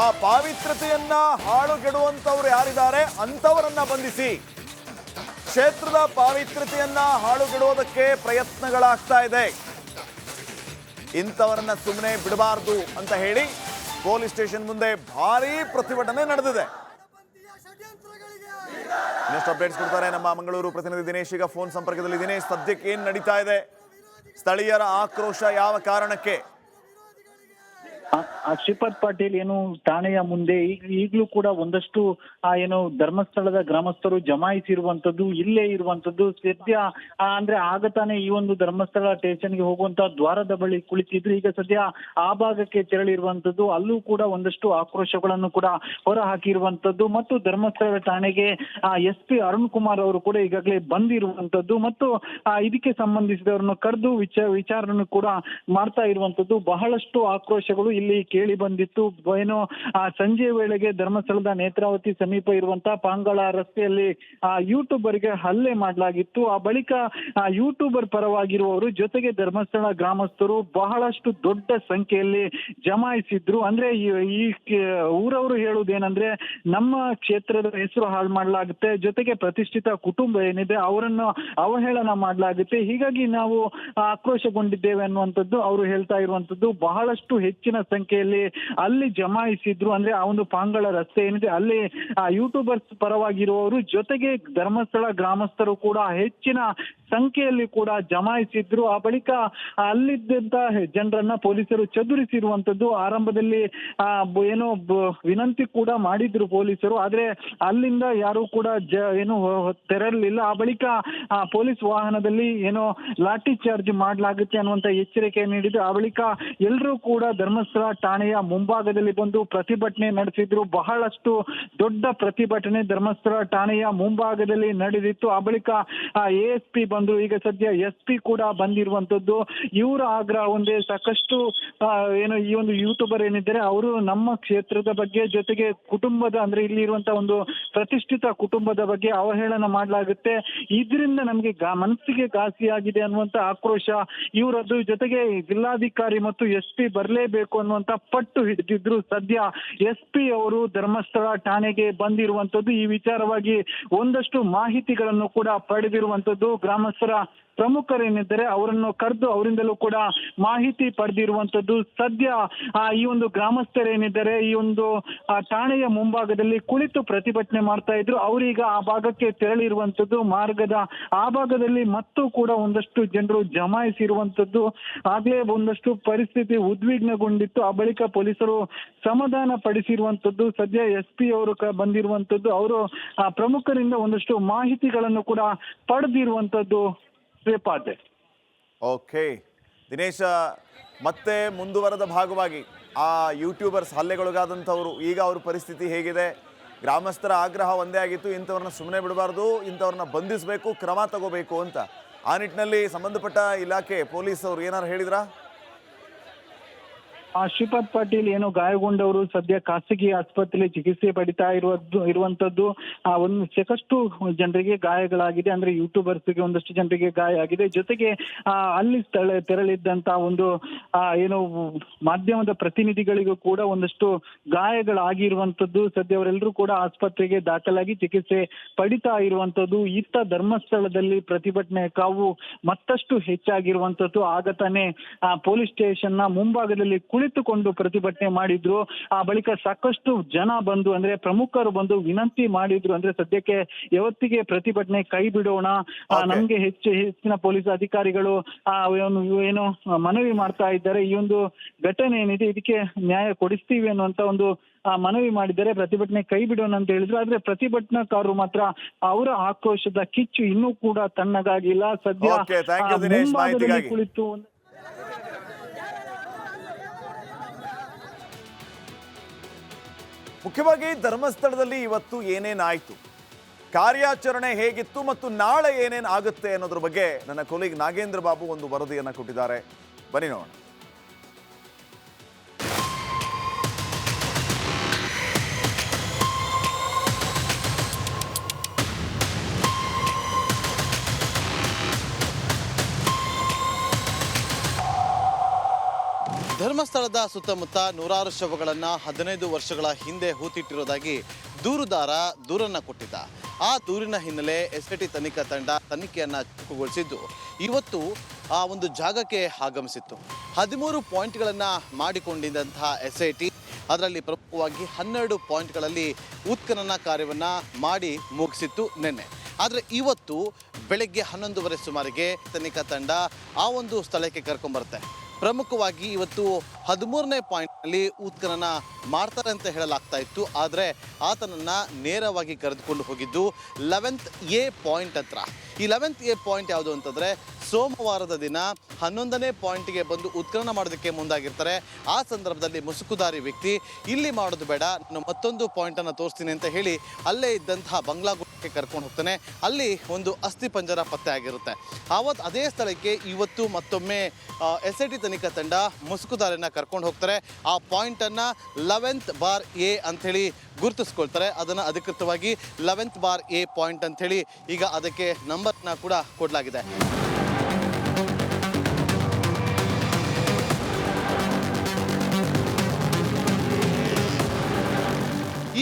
ಆ ಪಾವಿತ್ರ್ಯತೆಯನ್ನ ಹಾಳುಗೆಡುವಂತವ್ರು ಯಾರಿದ್ದಾರೆ ಅಂಥವರನ್ನ ಬಂಧಿಸಿ, ಕ್ಷೇತ್ರದ ಪಾವಿತ್ರ್ಯತೆಯನ್ನ ಹಾಳುಗೆಡುವುದಕ್ಕೆ ಪ್ರಯತ್ನಗಳಾಗ್ತಾ ಇದೆ, ಇಂಥವರನ್ನ ಸುಮ್ಮನೆ ಬಿಡಬಾರ್ದು ಅಂತ ಹೇಳಿ ಪೊಲೀಸ್ ಸ್ಟೇಷನ್ ಮುಂದೆ ಭಾರೀ ಪ್ರತಿಭಟನೆ ನಡೆದಿದೆ. ಇನ್ನಷ್ಟು ಅಪ್ಡೇಟ್ಸ್ ಕೊಡ್ತಾರೆ ನಮ್ಮ ಮಂಗಳೂರು ಪ್ರತಿನಿಧಿ ದಿನೇಶ್. ಈಗ ಫೋನ್ ಸಂಪರ್ಕದಲ್ಲಿ. ದಿನೇಶ್, ಸದ್ಯಕ್ಕೆ ಏನ್ ನಡೀತಾ ಇದೆ? ಸ್ಥಳೀಯರ ಆಕ್ರೋಶ ಯಾವ ಕಾರಣಕ್ಕೆ? ಶ್ರೀಪಾದ್ ಪಾಟೀಲ್ ಏನು ಠಾಣೆಯ ಮುಂದೆ ಈಗಲೂ ಕೂಡ ಒಂದಷ್ಟು ಏನು ಧರ್ಮಸ್ಥಳದ ಗ್ರಾಮಸ್ಥರು ಜಮಾಯಿಸಿರುವಂತದ್ದು, ಇಲ್ಲೇ ಇರುವಂತದ್ದು. ಸದ್ಯ ಅಂದ್ರೆ ಆಗ ತಾನೇ ಈ ಒಂದು ಧರ್ಮಸ್ಥಳ ಸ್ಟೇಷನ್ಗೆ ಹೋಗುವಂತ ದ್ವಾರದ ಬಳಿ ಕುಳಿತಿದ್ರು. ಈಗ ಸದ್ಯ ಆ ಭಾಗಕ್ಕೆ ತೆರಳಿರುವಂತದ್ದು. ಅಲ್ಲೂ ಕೂಡ ಒಂದಷ್ಟು ಆಕ್ರೋಶಗಳನ್ನು ಕೂಡ ಹೊರ ಹಾಕಿರುವಂತದ್ದು. ಮತ್ತು ಧರ್ಮಸ್ಥಳ ಠಾಣೆಗೆ SP ಅರುಣ್ ಕುಮಾರ್ ಅವರು ಕೂಡ ಈಗಾಗಲೇ ಬಂದಿರುವಂತದ್ದು ಮತ್ತು ಇದಕ್ಕೆ ಸಂಬಂಧಿಸಿದವರನ್ನು ಕರೆದು ವಿಚಾರಣೆ ಕೂಡ ಮಾಡ್ತಾ ಇರುವಂತದ್ದು. ಬಹಳಷ್ಟು ಆಕ್ರೋಶಗಳು ಇಲ್ಲಿ ಕೇಳಿ ಬಂದಿತ್ತು. ಏನು ಸಂಜೆ ವೇಳೆಗೆ ಧರ್ಮಸ್ಥಳದ ನೇತ್ರಾವತಿ ಸಮೀಪ ಇರುವಂತಹ ಪಾಂಗಳ ರಸ್ತೆಯಲ್ಲಿ ಯೂಟ್ಯೂಬರ್ಗೆ ಹಲ್ಲೆ ಮಾಡಲಾಗಿತ್ತು. ಆ ಬಳಿಕ ಯೂಟ್ಯೂಬರ್ ಪರವಾಗಿರುವವರು ಜೊತೆಗೆ ಧರ್ಮಸ್ಥಳ ಗ್ರಾಮಸ್ಥರು ಬಹಳಷ್ಟು ದೊಡ್ಡ ಸಂಖ್ಯೆಯಲ್ಲಿ ಜಮಾಯಿಸಿದ್ರು. ಅಂದ್ರೆ ಈ ಊರವರು ಹೇಳುವುದೇನಂದ್ರೆ, ನಮ್ಮ ಕ್ಷೇತ್ರದ ಹೆಸರು ಹಾಳು ಮಾಡಲಾಗುತ್ತೆ, ಜೊತೆಗೆ ಪ್ರತಿಷ್ಠಿತ ಕುಟುಂಬ ಏನಿದೆ ಅವರನ್ನು ಅವಹೇಳನ ಮಾಡಲಾಗುತ್ತೆ, ಹೀಗಾಗಿ ನಾವು ಆಕ್ರೋಶಗೊಂಡಿದ್ದೇವೆ ಅನ್ನುವಂಥದ್ದು ಅವರು ಹೇಳ್ತಾ ಇರುವಂತದ್ದು. ಬಹಳಷ್ಟು ಹೆಚ್ಚಿನ ಸಂಖ್ಯೆಯಲ್ಲಿ ಅಲ್ಲಿ ಜಮಾಯಿಸಿದ್ರು. ಅಂದ್ರೆ ಆ ಒಂದು ಪಾಂಗಳ ರಸ್ತೆ ಏನಿದೆ ಅಲ್ಲಿ ಯೂಟ್ಯೂಬರ್ಸ್ ಪರವಾಗಿರುವವರು ಜೊತೆಗೆ ಧರ್ಮಸ್ಥಳ ಗ್ರಾಮಸ್ಥರು ಕೂಡ ಹೆಚ್ಚಿನ ಸಂಖ್ಯೆಯಲ್ಲಿ ಕೂಡ ಜಮಾಯಿಸಿದ್ರು. ಆ ಬಳಿಕ ಅಲ್ಲಿದ್ದಂತ ಜನರನ್ನ ಪೊಲೀಸರು ಚದುರಿಸಿರುವಂತದ್ದು. ಆರಂಭದಲ್ಲಿ ಏನೋ ವಿನಂತಿ ಕೂಡ ಮಾಡಿದ್ರು ಪೊಲೀಸರು, ಆದ್ರೆ ಅಲ್ಲಿಂದ ಯಾರು ಕೂಡ ಏನು ತೆರಳಲಿಲ್ಲ. ಆ ಬಳಿಕ ಪೊಲೀಸ್ ವಾಹನದಲ್ಲಿ ಏನೋ ಲಾಠಿ ಚಾರ್ಜ್ ಮಾಡಲಾಗುತ್ತೆ ಅನ್ನುವಂತ ಎಚ್ಚರಿಕೆ ನೀಡಿದ್ರು. ಆ ಬಳಿಕ ಎಲ್ಲರೂ ಕೂಡ ಧರ್ಮಸ್ಥಳ ಠಾಣೆಯ ಮುಂಭಾಗದಲ್ಲಿ ಬಂದು ಪ್ರತಿಭಟನೆ ನಡೆಸಿದ್ರು. ಬಹಳಷ್ಟು ದೊಡ್ಡ ಪ್ರತಿಭಟನೆ ಧರ್ಮಸ್ಥಳ ಠಾಣೆಯ ಮುಂಭಾಗದಲ್ಲಿ ನಡೆದಿತ್ತು. ಆ ಬಳಿಕ ASP ಬಂದು ಈಗ ಸದ್ಯ SP ಕೂಡ ಬಂದಿರುವಂತದ್ದು. ಇವರ ಆಗ್ರಹ ಒಂದೇ, ಸಾಕಷ್ಟು ಏನು ಈ ಒಂದು ಯೂಟ್ಯೂಬರ್ ಏನಿದ್ದಾರೆ ಅವರು ನಮ್ಮ ಕ್ಷೇತ್ರದ ಬಗ್ಗೆ ಜೊತೆಗೆ ಕುಟುಂಬದ ಅಂದ್ರೆ ಇಲ್ಲಿ ಇರುವಂತಹ ಒಂದು ಪ್ರತಿಷ್ಠಿತ ಕುಟುಂಬದ ಬಗ್ಗೆ ಅವಹೇಳನ ಮಾಡಲಾಗುತ್ತೆ, ಇದರಿಂದ ನಮ್ಗೆ ಮನಸ್ಸಿಗೆ ಘಾಸಿಯಾಗಿದೆ ಅನ್ನುವಂತ ಆಕ್ರೋಶ ಇವರದ್ದು. ಜೊತೆಗೆ ಜಿಲ್ಲಾಧಿಕಾರಿ ಮತ್ತು SP ಬರಲೇಬೇಕು ಅನ್ನುವಂತ ಪಟ್ಟು ಹಿಡಿದಿದ್ರು. ಸದ್ಯ SP ಅವರು ಧರ್ಮಸ್ಥಳ ಠಾಣೆಗೆ ಬಂದಿರುವಂತದ್ದು. ಈ ವಿಚಾರವಾಗಿ ಒಂದಷ್ಟು ಮಾಹಿತಿಗಳನ್ನು ಕೂಡ ಪಡೆದಿರುವಂತದ್ದು. ಗ್ರಾಮಸ್ಥರ ಪ್ರಮುಖರೇನಿದ್ದಾರೆ ಅವರನ್ನು ಕರೆದು ಅವರಿಂದಲೂ ಕೂಡ ಮಾಹಿತಿ ಪಡೆದಿರುವಂತದ್ದು. ಸದ್ಯ ಈ ಒಂದು ಗ್ರಾಮಸ್ಥರೇನಿದ್ದಾರೆ ಈ ಒಂದು ಠಾಣೆಯ ಮುಂಭಾಗದಲ್ಲಿ ಕುಳಿತು ಪ್ರತಿಭಟನೆ ಮಾಡ್ತಾ ಇದ್ರು. ಅವರೀಗ ಆ ಭಾಗಕ್ಕೆ ತೆರಳಿರುವಂತದ್ದು. ಮಾರ್ಗದ ಆ ಭಾಗದಲ್ಲಿ ಮತ್ತು ಕೂಡ ಒಂದಷ್ಟು ಜನರು ಜಮಾಯಿಸಿರುವಂತದ್ದು. ಆಗ್ಲೇ ಒಂದಷ್ಟು ಪರಿಸ್ಥಿತಿ ಉದ್ವಿಗ್ನಗೊಂಡಿತ್ತು. ಆ ಬಳಿಕ ಪೊಲೀಸರು ಸಮಾಧಾನ ಪಡಿಸಿರುವಂತದ್ದು. ಸದ್ಯ SP ಅವರು ಬಂದಿರುವಂತದ್ದು. ಅವರು ಪ್ರಮುಖರಿಂದ ಒಂದಷ್ಟು ಮಾಹಿತಿಗಳನ್ನು ಕೂಡ ಪಡೆದಿರುವಂತದ್ದು. ಓಕೆ ದಿನೇಶ, ಮತ್ತೆ ಮುಂದುವರೆದ ಭಾಗವಾಗಿ ಆ ಯೂಟ್ಯೂಬರ್ಸ್ ಹಲ್ಲೆಗೊಳಗಾದಂಥವ್ರು ಈಗ ಅವ್ರ ಪರಿಸ್ಥಿತಿ ಹೇಗಿದೆ? ಗ್ರಾಮಸ್ಥರ ಆಗ್ರಹ ಒಂದೇ ಆಗಿತ್ತು, ಇಂಥವ್ರನ್ನ ಸುಮ್ಮನೆ ಬಿಡಬಾರ್ದು, ಇಂಥವ್ರನ್ನ ಬಂಧಿಸಬೇಕು, ಕ್ರಮ ತಗೋಬೇಕು ಅಂತ. ಆ ನಿಟ್ಟಿನಲ್ಲಿ ಸಂಬಂಧಪಟ್ಟ ಇಲಾಖೆ ಪೊಲೀಸ್ ಅವರು ಏನಾರು ಹೇಳಿದ್ರಾ? ಶ್ರೀಪಾದ್ ಪಾಟೀಲ್ ಏನು ಗಾಯಗೊಂಡವರು ಸದ್ಯ ಖಾಸಗಿ ಆಸ್ಪತ್ರೆಯಲ್ಲಿ ಚಿಕಿತ್ಸೆ ಪಡಿತಾ ಇರುವಂತದ್ದು. ಒಂದು ಸಾಕಷ್ಟು ಜನರಿಗೆ ಗಾಯಗಳಾಗಿದೆ, ಅಂದ್ರೆ ಯೂಟ್ಯೂಬರ್ಸ್ಗೆ ಒಂದಷ್ಟು ಜನರಿಗೆ ಗಾಯ ಆಗಿದೆ. ಜೊತೆಗೆ ಅಲ್ಲಿ ತೆರಳಿದ್ದಂತ ಒಂದು ಏನು ಮಾಧ್ಯಮದ ಪ್ರತಿನಿಧಿಗಳಿಗೂ ಕೂಡ ಒಂದಷ್ಟು ಗಾಯಗಳಾಗಿರುವಂತದ್ದು. ಸದ್ಯ ಅವರೆಲ್ಲರೂ ಕೂಡ ಆಸ್ಪತ್ರೆಗೆ ದಾಖಲಾಗಿ ಚಿಕಿತ್ಸೆ ಪಡಿತಾ ಇರುವಂತದ್ದು. ಇತ್ತ ಧರ್ಮಸ್ಥಳದಲ್ಲಿ ಪ್ರತಿಭಟನೆ ಕಾವು ಮತ್ತಷ್ಟು ಹೆಚ್ಚಾಗಿರುವಂತದ್ದು. ಆಗ ತಾನೇ ಪೊಲೀಸ್ ಸ್ಟೇಷನ್ ನ ಮುಂಭಾಗದಲ್ಲಿ ಕುಳಿತುಕೊಂಡು ಪ್ರತಿಭಟನೆ ಮಾಡಿದ್ರು. ಆ ಬಳಿಕ ಸಾಕಷ್ಟು ಜನ ಬಂದು, ಅಂದ್ರೆ ಪ್ರಮುಖರು ಬಂದು ವಿನಂತಿ ಮಾಡಿದ್ರು, ಅಂದ್ರೆ ಸದ್ಯಕ್ಕೆ ಯಾವತ್ತಿಗೆ ಪ್ರತಿಭಟನೆ ಕೈ ಬಿಡೋಣ, ನಮ್ಗೆ ಹೆಚ್ಚಿನ ಪೊಲೀಸ್ ಅಧಿಕಾರಿಗಳು ಏನು ಮನವಿ ಮಾಡ್ತಾ ಇದ್ದಾರೆ, ಈ ಒಂದು ಘಟನೆ ಏನಿದೆ ಇದಕ್ಕೆ ನ್ಯಾಯ ಕೊಡಿಸ್ತೀವಿ ಅನ್ನುವಂತ ಒಂದು ಮನವಿ ಮಾಡಿದ್ದಾರೆ. ಪ್ರತಿಭಟನೆ ಕೈ ಬಿಡೋಣ ಅಂತ ಹೇಳಿದ್ರು. ಆದ್ರೆ ಪ್ರತಿಭಟನಾಕಾರರು ಮಾತ್ರ ಅವರ ಆಕ್ರೋಶದ ಕಿಚ್ಚು ಇನ್ನೂ ಕೂಡ ತಣ್ಣಗಾಗಿಲ್ಲ. ಸದ್ಯ ಮುಂಭಾಗದಲ್ಲಿ ಕುಳಿತು ಮುಖ್ಯವಾಗಿ ಧರ್ಮಸ್ಥಳದಲ್ಲಿ ಇವತ್ತು ಏನೇನಾಯಿತು, ಕಾರ್ಯಾಚರಣೆ ಹೇಗಿತ್ತು ಮತ್ತು ನಾಳೆ ಏನೇನು ಆಗುತ್ತೆ ಅನ್ನೋದ್ರ ಬಗ್ಗೆ ನನ್ನ ಕೊಲೀಗ್ ನಾಗೇಂದ್ರ ಬಾಬು ಒಂದು ವರದಿಯನ್ನು ಕೊಟ್ಟಿದ್ದಾರೆ. ಬನ್ನಿ ನೋಡೋಣ. ಧರ್ಮಸ್ಥಳದ ಸುತ್ತಮುತ್ತ ನೂರಾರು ಶವಗಳನ್ನು 15 ವರ್ಷಗಳ ಹಿಂದೆ ಹೂತಿಟ್ಟಿರೋದಾಗಿ ದೂರುದಾರ ದೂರನ್ನು ಕೊಟ್ಟಿದ್ದ. ಆ ದೂರಿನ ಹಿನ್ನೆಲೆ SIT ತನಿಖಾ ತಂಡ ತನಿಖೆಯನ್ನು ಚುರುಕುಗೊಳಿಸಿದ್ದು ಇವತ್ತು ಆ ಒಂದು ಜಾಗಕ್ಕೆ ಆಗಮಿಸಿತ್ತು. 13 ಪಾಯಿಂಟ್ಗಳನ್ನು ಮಾಡಿಕೊಂಡಿದ್ದಂತಹ SIT ಅದರಲ್ಲಿ ಪ್ರಮುಖವಾಗಿ 12 ಪಾಯಿಂಟ್ಗಳಲ್ಲಿ ಉತ್ಖನನ ಕಾರ್ಯವನ್ನು ಮಾಡಿ ಮುಗಿಸಿತ್ತು ನಿನ್ನೆ. ಆದರೆ ಇವತ್ತು ಬೆಳಗ್ಗೆ 11:30 ಸುಮಾರಿಗೆ ತನಿಖಾ ತಂಡ ಆ ಒಂದು ಸ್ಥಳಕ್ಕೆ ಕರ್ಕೊಂಡ್ಬರುತ್ತೆ. ಪ್ರಮುಖವಾಗಿ ಇವತ್ತು 13ನೇ ಪಾಯಿಂಟ್ನಲ್ಲಿ ಉತ್ಖನನ ಮಾಡ್ತಾರೆ ಅಂತ ಹೇಳಲಾಗ್ತಾ ಇತ್ತು. ಆದರೆ ಆತನನ್ನು ನೇರವಾಗಿ ಕರೆದುಕೊಂಡು ಹೋಗಿದ್ದು 11th A ಪಾಯಿಂಟ್ ಹತ್ರ. ಈ 11th A ಪಾಯಿಂಟ್ ಯಾವುದು ಅಂತಂದರೆ ಸೋಮವಾರದ ದಿನ 11ನೇ ಪಾಯಿಂಟ್ಗೆ ಬಂದು ಉತ್ಖನನ ಮಾಡೋದಕ್ಕೆ ಮುಂದಾಗಿರ್ತಾರೆ. ಆ ಸಂದರ್ಭದಲ್ಲಿ ಮುಸುಕುದಾರಿ ವ್ಯಕ್ತಿ ಇಲ್ಲಿ ಮಾಡೋದು ಬೇಡ, ನಾನು ಮತ್ತೊಂದು ಪಾಯಿಂಟನ್ನು ತೋರಿಸ್ತೀನಿ ಅಂತ ಹೇಳಿ ಅಲ್ಲೇ ಇದ್ದಂತಹ ಬಂಗ್ಲಾಗುಡ್ಡಕ್ಕೆ ಕರ್ಕೊಂಡು ಹೋಗ್ತಾನೆ. ಅಲ್ಲಿ ಒಂದು ಅಸ್ಥಿ ಪಂಜರ ಪತ್ತೆ ಆಗಿರುತ್ತೆ. ಅದೇ ಸ್ಥಳಕ್ಕೆ ಇವತ್ತು ಮತ್ತೊಮ್ಮೆ SIT ತನಿಖಾ ತಂಡ ಮುಸುಕುದಾರಿನ ಕರ್ಕೊಂಡು ಹೋಗ್ತಾರೆ. ಆ ಪಾಯಿಂಟನ್ನು 11th A ಅಂಥೇಳಿ ಗುರುತಿಸ್ಕೊಳ್ತಾರೆ. ಅದನ್ನು ಅಧಿಕೃತವಾಗಿ 11th A ಪಾಯಿಂಟ್ ಅಂಥೇಳಿ ಈಗ ಅದಕ್ಕೆ ನಂಬರ್ನ ಕೂಡ ಕೊಡಲಾಗಿದೆ.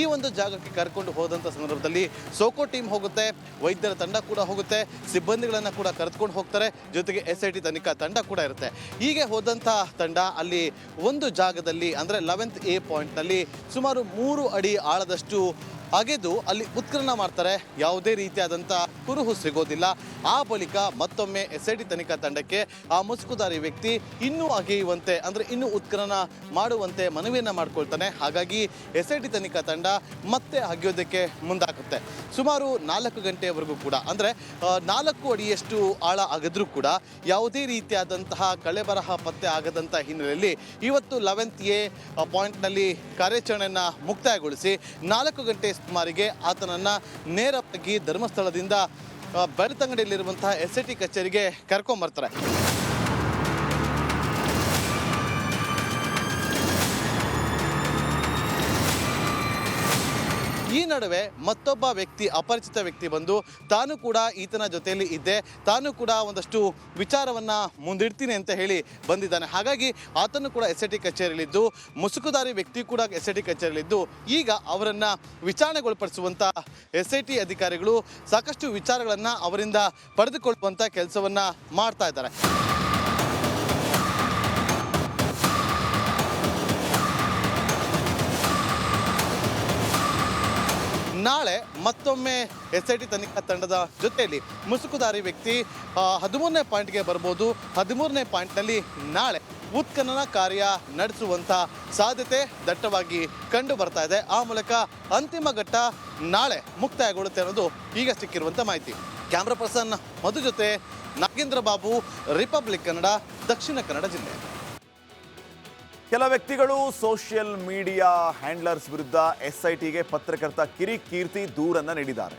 ಈ ಒಂದು ಜಾಗಕ್ಕೆ ಕರ್ಕೊಂಡು ಹೋದಂಥ ಸಂದರ್ಭದಲ್ಲಿ ಸೋಕೋ ಟೀಮ್ ಹೋಗುತ್ತೆ, ವೈದ್ಯರ ತಂಡ ಕೂಡ ಹೋಗುತ್ತೆ, ಸಿಬ್ಬಂದಿಗಳನ್ನು ಕೂಡ ಕರೆದುಕೊಂಡು ಹೋಗ್ತಾರೆ, ಜೊತೆಗೆ SIT ತನಿಖಾ ತಂಡ ಕೂಡ ಇರುತ್ತೆ. ಹೀಗೆ ಹೋದಂಥ ತಂಡ ಅಲ್ಲಿ ಒಂದು ಜಾಗದಲ್ಲಿ ಅಂದರೆ 11th A ಪಾಯಿಂಟ್ನಲ್ಲಿ ಸುಮಾರು 3 ಅಡಿ ಆಳದಷ್ಟು ಅಗೆದು ಅಲ್ಲಿ ಉತ್ಖನನ ಮಾಡ್ತಾರೆ. ಯಾವುದೇ ರೀತಿಯಾದಂಥ ಕುರುಹು ಸಿಗೋದಿಲ್ಲ. ಆ ಬಳಿಕ ಮತ್ತೊಮ್ಮೆ SIT ತನಿಖಾ ತಂಡಕ್ಕೆ ಆ ಮುಸುಕುದಾರಿ ವ್ಯಕ್ತಿ ಇನ್ನೂ ಅಗೆಯುವಂತೆ ಅಂದರೆ ಇನ್ನೂ ಉತ್ಖನನ ಮಾಡುವಂತೆ ಮನವಿಯನ್ನು ಮಾಡ್ಕೊಳ್ತಾನೆ. ಹಾಗಾಗಿ SIT ತನಿಖಾ ತಂಡ ಮತ್ತೆ ಅಗೆಯೋದಕ್ಕೆ ಮುಂದಾಗುತ್ತೆ. ಸುಮಾರು 4 ಗಂಟೆಯವರೆಗೂ ಕೂಡ ಅಂದರೆ 4 ಅಡಿಯಷ್ಟು ಆಳ ಅಗೆದ್ರೂ ಕೂಡ ಯಾವುದೇ ರೀತಿಯಾದಂತಹ ಕಳೆಬರಹ ಪತ್ತೆ ಆಗದಂಥ ಹಿನ್ನೆಲೆಯಲ್ಲಿ ಇವತ್ತು 11th A ಪಾಯಿಂಟ್ನಲ್ಲಿ ಕಾರ್ಯಾಚರಣೆಯನ್ನು ಮುಕ್ತಾಯಗೊಳಿಸಿ 4 ಗಂಟೆ ಸುಮಾರಿಗೆ ಆತನನ್ನು ನೇರವಾಗಿ ಧರ್ಮಸ್ಥಳದಿಂದ ಬೆಳ್ತಂಗಡಿಯಲ್ಲಿರುವಂತಹ SIT ಕಚೇರಿಗೆ ಕರ್ಕೊಂಬರ್ತಾರೆ. ಈ ನಡುವೆ ಮತ್ತೊಬ್ಬ ವ್ಯಕ್ತಿ, ಅಪರಿಚಿತ ವ್ಯಕ್ತಿ ಬಂದು ತಾನು ಕೂಡ ಈತನ ಜೊತೆಯಲ್ಲಿ ಇದ್ದೆ, ತಾನು ಕೂಡ ಒಂದಷ್ಟು ವಿಚಾರವನ್ನು ಮುಂದಿಡ್ತೀನಿ ಅಂತ ಹೇಳಿ ಬಂದಿದ್ದಾನೆ. ಹಾಗಾಗಿ ಆತನು ಕೂಡ SIT ಕಚೇರಿಯಲ್ಲಿದ್ದು, ಮುಸುಕುದಾರಿ ವ್ಯಕ್ತಿ ಕೂಡ SIT ಕಚೇರಿಯಲ್ಲಿದ್ದು, ಈಗ ಅವರನ್ನು ವಿಚಾರಣೆಗೊಳಪಡಿಸುವಂಥ SIT ಅಧಿಕಾರಿಗಳು ಸಾಕಷ್ಟು ವಿಚಾರಗಳನ್ನು ಅವರಿಂದ ಪಡೆದುಕೊಳ್ಳುವಂಥ ಕೆಲಸವನ್ನು ಮಾಡ್ತಾ ಇದ್ದಾರೆ. ನಾಳೆ ಮತ್ತೊಮ್ಮೆ SIT ತನಿಖಾ ತಂಡದ ಜೊತೆಯಲ್ಲಿ ಮುಸುಕುದಾರಿ ವ್ಯಕ್ತಿ 13ನೇ ಪಾಯಿಂಟ್ಗೆ ಬರ್ಬೋದು. 13ನೇ ಪಾಯಿಂಟ್ನಲ್ಲಿ ನಾಳೆ ಉತ್ಖನನ ಕಾರ್ಯ ನಡೆಸುವಂಥ ಸಾಧ್ಯತೆ ದಟ್ಟವಾಗಿ ಕಂಡು ಬರ್ತಾ ಇದೆ. ಆ ಮೂಲಕ ಅಂತಿಮ ಘಟ್ಟ ನಾಳೆ ಮುಕ್ತಾಯಗೊಳ್ಳುತ್ತೆ ಅನ್ನೋದು ಈಗ ಸಿಕ್ಕಿರುವಂಥ ಮಾಹಿತಿ. ಕ್ಯಾಮ್ರಾ ಪರ್ಸನ್ ಮಧು ಜೊತೆ ನಾಗೇಂದ್ರ ಬಾಬು, ರಿಪಬ್ಲಿಕ್ ಕನ್ನಡ, ದಕ್ಷಿಣ ಕನ್ನಡ ಜಿಲ್ಲೆ. ಕೆಲ ವ್ಯಕ್ತಿಗಳು ಸೋಷಿಯಲ್ ಮೀಡಿಯಾ ಹ್ಯಾಂಡ್ಲರ್ಸ್ ವಿರುದ್ಧ ಎಸ್ಐಟಿಗೆ ಪತ್ರಕರ್ತ ಕಿರಿಕೀರ್ತಿ ದೂರನ್ನ ನೀಡಿದ್ದಾರೆ.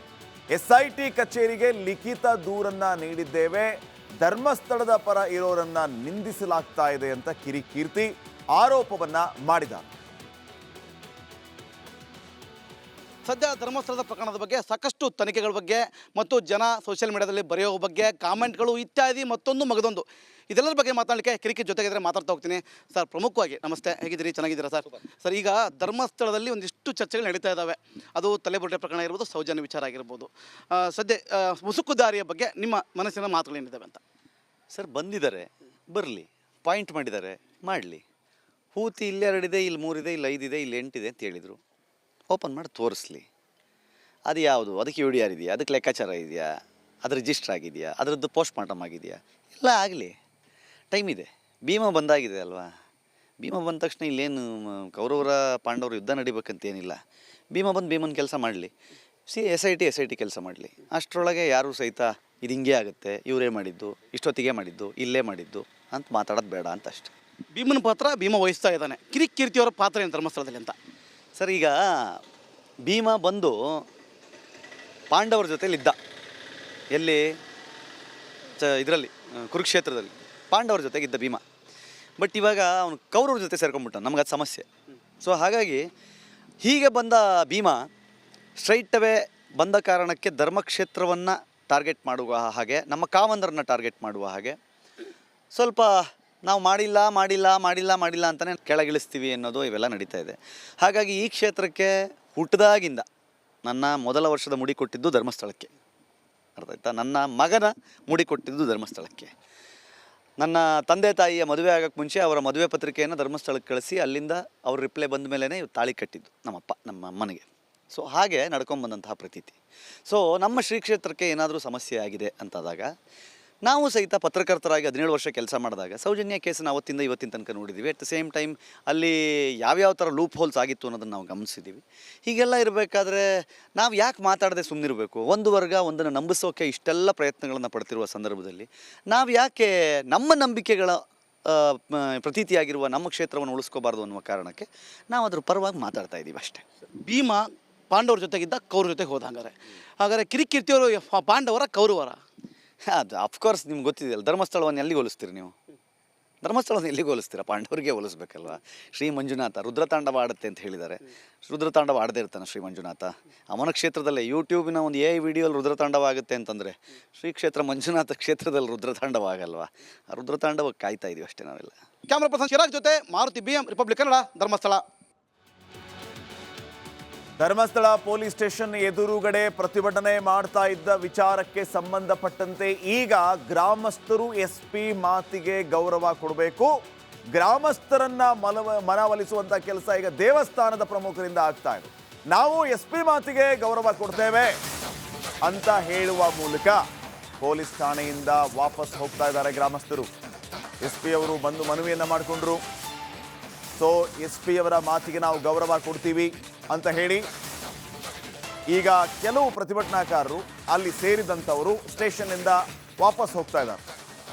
ಎಸ್ಐಟಿ ಕಚೇರಿಗೆ ಲಿಖಿತ ದೂರನ್ನ ನೀಡಿದ್ದೇವೆ, ಧರ್ಮಸ್ಥಳದ ಪರ ಇರೋರನ್ನ ನಿಂದಿಸಲಾಗ್ತಾ ಇದೆ ಅಂತ ಕಿರಿಕೀರ್ತಿ ಆರೋಪವನ್ನ ಮಾಡಿದ್ದಾರೆ. ಸದ್ಯ ಧರ್ಮಸ್ಥಳದ ಪ್ರಕರಣದ ಬಗ್ಗೆ ಸಾಕಷ್ಟು ತನಿಖೆಗಳ ಬಗ್ಗೆ ಮತ್ತು ಜನ ಸೋಷಿಯಲ್ ಮೀಡಿಯಾದಲ್ಲಿ ಬರೆಯೋ ಬಗ್ಗೆ ಕಾಮೆಂಟ್ಗಳು ಇತ್ಯಾದಿ ಮತ್ತೊಂದು ಮಗದೊಂದು ಇದೆಲ್ಲರ ಬಗ್ಗೆ ಮಾತಾಡಲಿಕ್ಕೆ ಕಿರಿಕಿ ಜೊತೆಗಿದ್ರೆ ಮಾತಾಡ್ತಾ ಹೋಗ್ತೀನಿ. ಸರ್, ಪ್ರಮುಖವಾಗಿ ನಮಸ್ತೆ, ಹೇಗಿದ್ದೀರಿ? ಚೆನ್ನಾಗಿದ್ದೀರಾ ಸರ್? ಸರ್, ಈಗ ಧರ್ಮಸ್ಥಳದಲ್ಲಿ ಒಂದಿಷ್ಟು ಚರ್ಚೆಗಳು ನಡೀತಾ ಇದ್ದಾವೆ. ಅದು ತಲೆಬುರುಡೆ ಪ್ರಕರಣ ಇರ್ಬೋದು, ಸೌಜನ್ಯ ವಿಚಾರ ಆಗಿರ್ಬೋದು. ಸದ್ಯ ಮುಸುಕುದಾರಿಯ ಬಗ್ಗೆ ನಿಮ್ಮ ಮನಸ್ಸಿನ ಮಾತುಗಳೇನಿದ್ದಾವೆ ಅಂತ? ಸರ್, ಬಂದಿದ್ದಾರೆ, ಬರಲಿ, ಪಾಯಿಂಟ್ ಮಾಡಿದ್ದಾರೆ, ಮಾಡಲಿ. ಹೂತಿ ಇಲ್ಲೇ 2 ಇದೆ, ಇಲ್ಲಿ 3 ಇದೆ, ಇಲ್ಲಿ 5 ಇದೆ, ಇಲ್ಲಿ 8 ಇದೆ ಅಂತ ಹೇಳಿದರು. ಓಪನ್ ಮಾಡಿ ತೋರಿಸ್ಲಿ. ಅದು ಯಾವುದು, ಅದಕ್ಕೆ ಯು ಡಿ ಆರ್ ಇದೆಯಾ, ಅದಕ್ಕೆ ಲೆಕ್ಕಾಚಾರ ಇದೆಯಾ, ಅದು ರಿಜಿಸ್ಟರ್ ಆಗಿದೆಯಾ, ಅದರದ್ದು ಪೋಸ್ಟ್ ಮಾರ್ಟಮ್ ಆಗಿದೆಯಾ, ಎಲ್ಲ ಆಗಲಿ, ಟೈಮ್ ಇದೆ. ಭೀಮ ಬಂದಾಗಿದೆ ಅಲ್ವಾ? ಭೀಮ ಬಂದ ತಕ್ಷಣ ಇಲ್ಲೇನು ಕೌರವರ ಪಾಂಡವರು ಯುದ್ಧ ನಡಿಬೇಕಂತೇನಿಲ್ಲ. ಭೀಮ ಬಂದು ಭೀಮನ ಕೆಲಸ ಮಾಡಲಿ, ಎಸ್ ಐ ಟಿ ಕೆಲಸ ಮಾಡಲಿ. ಅಷ್ಟರೊಳಗೆ ಯಾರೂ ಸಹಿತ ಇದು ಹಿಂಗೆ ಆಗುತ್ತೆ, ಇವರೇ ಮಾಡಿದ್ದು, ಇಷ್ಟೊತ್ತಿಗೆ ಮಾಡಿದ್ದು, ಇಲ್ಲೇ ಮಾಡಿದ್ದು ಅಂತ ಮಾತಾಡೋದು ಬೇಡ ಅಂತ ಅಷ್ಟೆ. ಭೀಮನ ಪಾತ್ರ ಭೀಮ ವಹಿಸ್ತಾ ಇದ್ದಾನೆ, ಕಿರಿಕೀರ್ತಿಯವರ ಪಾತ್ರ ಏನು ಧರ್ಮಸ್ಥಳದಲ್ಲಿ ಅಂತ? ಸರ್, ಈಗ ಭೀಮ ಬಂದು ಪಾಂಡವರ ಜೊತೆಲಿದ್ದ, ಎಲ್ಲಿ ಇದರಲ್ಲಿ ಕುರುಕ್ಷೇತ್ರದಲ್ಲಿ ಪಾಂಡವರ ಜೊತೆಗಿದ್ದ ಭೀಮ. ಬಟ್ ಇವಾಗ ಅವನು ಕೌರವ್ರ ಜೊತೆ ಸೇರ್ಕೊಂಡ್ಬಿಟ್ಟ, ನಮ್ಗೆ ಅದು ಸಮಸ್ಯೆ. ಸೊ ಹಾಗಾಗಿ ಹೀಗೆ ಬಂದ ಭೀಮ ಸ್ಟ್ರೈಟ್ ಅವೇ ಬಂದ ಕಾರಣಕ್ಕೆ ಧರ್ಮಕ್ಷೇತ್ರವನ್ನು ಟಾರ್ಗೆಟ್ ಮಾಡುವ ಹಾಗೆ, ನಮ್ಮ ಕಾವಂದರನ್ನ ಟಾರ್ಗೆಟ್ ಮಾಡುವ ಹಾಗೆ, ಸ್ವಲ್ಪ ನಾವು ಮಾಡಿಲ್ಲ ಅಂತಲೇ ಕೆಳಗಿಳಿಸ್ತೀವಿ ಅನ್ನೋದು ಇವೆಲ್ಲ ನಡೀತಾ ಇದೆ. ಹಾಗಾಗಿ ಈ ಕ್ಷೇತ್ರಕ್ಕೆ ಹುಟ್ಟಿದಾಗಿಂದ ನನ್ನ ಮೊದಲ ವರ್ಷದ ಮುಡಿ ಕೊಟ್ಟಿದ್ದು ಧರ್ಮಸ್ಥಳಕ್ಕೆ, ಅರ್ಥ ಆಯ್ತಾ? ನನ್ನ ಮಗನ ಮುಡಿ ಕೊಟ್ಟಿದ್ದು ಧರ್ಮಸ್ಥಳಕ್ಕೆ. ನನ್ನ ತಂದೆ ತಾಯಿಯ ಮದುವೆ ಆಗೋಕ್ಕೆ ಮುಂಚೆ ಅವರ ಮದುವೆ ಪತ್ರಿಕೆಯನ್ನು ಧರ್ಮಸ್ಥಳಕ್ಕೆ ಕಳಿಸಿ ಅಲ್ಲಿಂದ ಅವ್ರ ರಿಪ್ಲೈ ಬಂದ ಮೇಲೇ ತಾಳಿ ಕಟ್ಟಿದ್ದು ನಮ್ಮಪ್ಪ ನಮ್ಮ ಅಮ್ಮನಿಗೆ. ಸೊ ಹಾಗೆ ನಡ್ಕೊಂಬಂದಂತಹ ಪ್ರತೀತಿ. ಸೊ ನಮ್ಮ ಶ್ರೀ ಕ್ಷೇತ್ರಕ್ಕೆ ಏನಾದರೂ ಸಮಸ್ಯೆ ಆಗಿದೆ ಅಂತಾದಾಗ ನಾವು ಸಹಿತ ಪತ್ರಕರ್ತರಾಗಿ 17 ವರ್ಷ ಕೆಲಸ ಮಾಡಿದಾಗ ಸೌಜನ್ಯ ಕೇಸನ್ನು ಅವತ್ತಿಂದ ಇವತ್ತಿನ ತನಕ ನೋಡಿದ್ದೀವಿ. ಅಟ್ ದ ಸೇಮ್ ಟೈಮ್ ಅಲ್ಲಿ ಯಾವ್ಯಾವ ಥರ ಲೂಪ್ ಹೋಲ್ಸ್ ಆಗಿತ್ತು ಅನ್ನೋದನ್ನು ನಾವು ಗಮನಿಸಿದ್ದೀವಿ. ಹೀಗೆಲ್ಲ ಇರಬೇಕಾದ್ರೆ ನಾವು ಯಾಕೆ ಮಾತಾಡದೆ ಸುಮ್ಮನಿರಬೇಕು? ಒಂದು ವರ್ಗ ಒಂದನ್ನು ನಂಬಿಸೋಕೆ ಇಷ್ಟೆಲ್ಲ ಪ್ರಯತ್ನಗಳನ್ನು ಪಡ್ತಿರುವ ಸಂದರ್ಭದಲ್ಲಿ ನಾವು ಯಾಕೆ ನಮ್ಮ ನಂಬಿಕೆಗಳ ಪ್ರತೀತಿಯಾಗಿರುವ ನಮ್ಮ ಕ್ಷೇತ್ರವನ್ನು ಉಳಿಸ್ಕೋಬಾರ್ದು ಅನ್ನುವ ಕಾರಣಕ್ಕೆ ನಾವು ಅದ್ರ ಪರವಾಗಿ ಮಾತಾಡ್ತಾ ಇದ್ದೀವಿ ಅಷ್ಟೇ. ಭೀಮ ಪಾಂಡವರ ಜೊತೆಗಿದ್ದ, ಕೌರವ್ರ ಜೊತೆಗೆ ಹೋದ. ಹಾಗಾದರೆ ಕಿರಿಕೀರ್ತಿಯವರು ಪಾಂಡವರ ಕೌರವರ? ಅದು ಅಫ್ಕೋರ್ಸ್ ನಿಮ್ಗೆ ಗೊತ್ತಿದೆಯಲ್ಲ, ಧರ್ಮಸ್ಥಳವನ್ನು ಎಲ್ಲಿಗೆ ಹೋಲಿಸ್ತೀರಿ ನೀವು? ಧರ್ಮಸ್ಥಳವನ್ನು ಎಲ್ಲಿಗೆ ಹೋಲಿಸ್ತೀರ? ಪಾಂಡವರಿಗೆ ಹೋಲಿಸ್ಬೇಕಲ್ವ. ಶ್ರೀ ಮಂಜುನಾಥ ರುದ್ರತಾಂಡವ ಆಡುತ್ತೆ ಅಂತ ಹೇಳಿದ್ದಾರೆ. ರುದ್ರತಾಂಡವ ಆಡದೇ ಇರ್ತಾನೆ ಶ್ರೀ ಮಂಜುನಾಥ? ಅವನ ಕ್ಷೇತ್ರದಲ್ಲೇ ಯೂಟ್ಯೂಬಿನ ಒಂದು ವಿಡಿಯೋಲ್ಲಿ ರುದ್ರತಾಂಡವ ಆಗುತ್ತೆ ಅಂತಂದರೆ ಶ್ರೀ ಕ್ಷೇತ್ರ ಮಂಜುನಾಥ ಕ್ಷೇತ್ರದಲ್ಲಿ ರುದ್ರತಾಂಡವ ಆಗಲ್ವಾ? ಆ ರುದ್ರತಾಂಡವಕ್ಕೆ ಕಾಯ್ತಾ ಇದೀವಿ ಅಷ್ಟೇ ನಾವೆಲ್ಲ. ಕ್ಯಾಮ್ರಾ ಪರ್ಸನ್ ಚಿರಾಗ್ ಜೊತೆ Maruti BM, republic Kannada, Dharmasthala. Dharmasthala police station ಎದುರುಗಡೆ ಪ್ರತಿಭಟನೆ ಮಾಡ್ತಾ ಇದ್ದ ವಿಚಾರಕ್ಕೆ ಸಂಬಂಧಪಟ್ಟಂತೆ ಈಗ ಗ್ರಾಮಸ್ಥರು SP ಮಾತಿಗೆ ಗೌರವ ಕೊಡಬೇಕು, ಗ್ರಾಮಸ್ಥರನ್ನ ಮನವೊಲಿಸುವಂತ ಕೆಲಸ ಈಗ ದೇವಸ್ಥಾನದ ಪ್ರಮುಖರಿಂದ ಆಗ್ತಾ ಇದೆ. ನಾವು SP ಮಾತಿಗೆ ಗೌರವ ಕೊಡ್ತೇವೆ ಅಂತ ಹೇಳುವ ಮೂಲಕ ಪೊಲೀಸ್ ಠಾಣೆಯಿಂದ ವಾಪಸ್ ಹೋಗ್ತಾ ಇದ್ದಾರೆ ಗ್ರಾಮಸ್ಥರು. SP ಅವರು ಬಂದು ಮನವಿಯನ್ನ ಮಾಡಿಕೊಂಡ್ರು. ಸೊ SP ಅವರ ಮಾತಿಗೆ ನಾವು ಗೌರವ ಕೊಡ್ತೀವಿ ಅಂತ ಹೇಳಿ ಈಗ ಕೆಲವು ಪ್ರತಿಭಟನಾಕಾರರು ಅಲ್ಲಿ ಸೇರಿದಂಥವರು ಸ್ಟೇಷನ್ನಿಂದ ವಾಪಸ್ ಹೋಗ್ತಾ ಇದ್ದಾರೆ.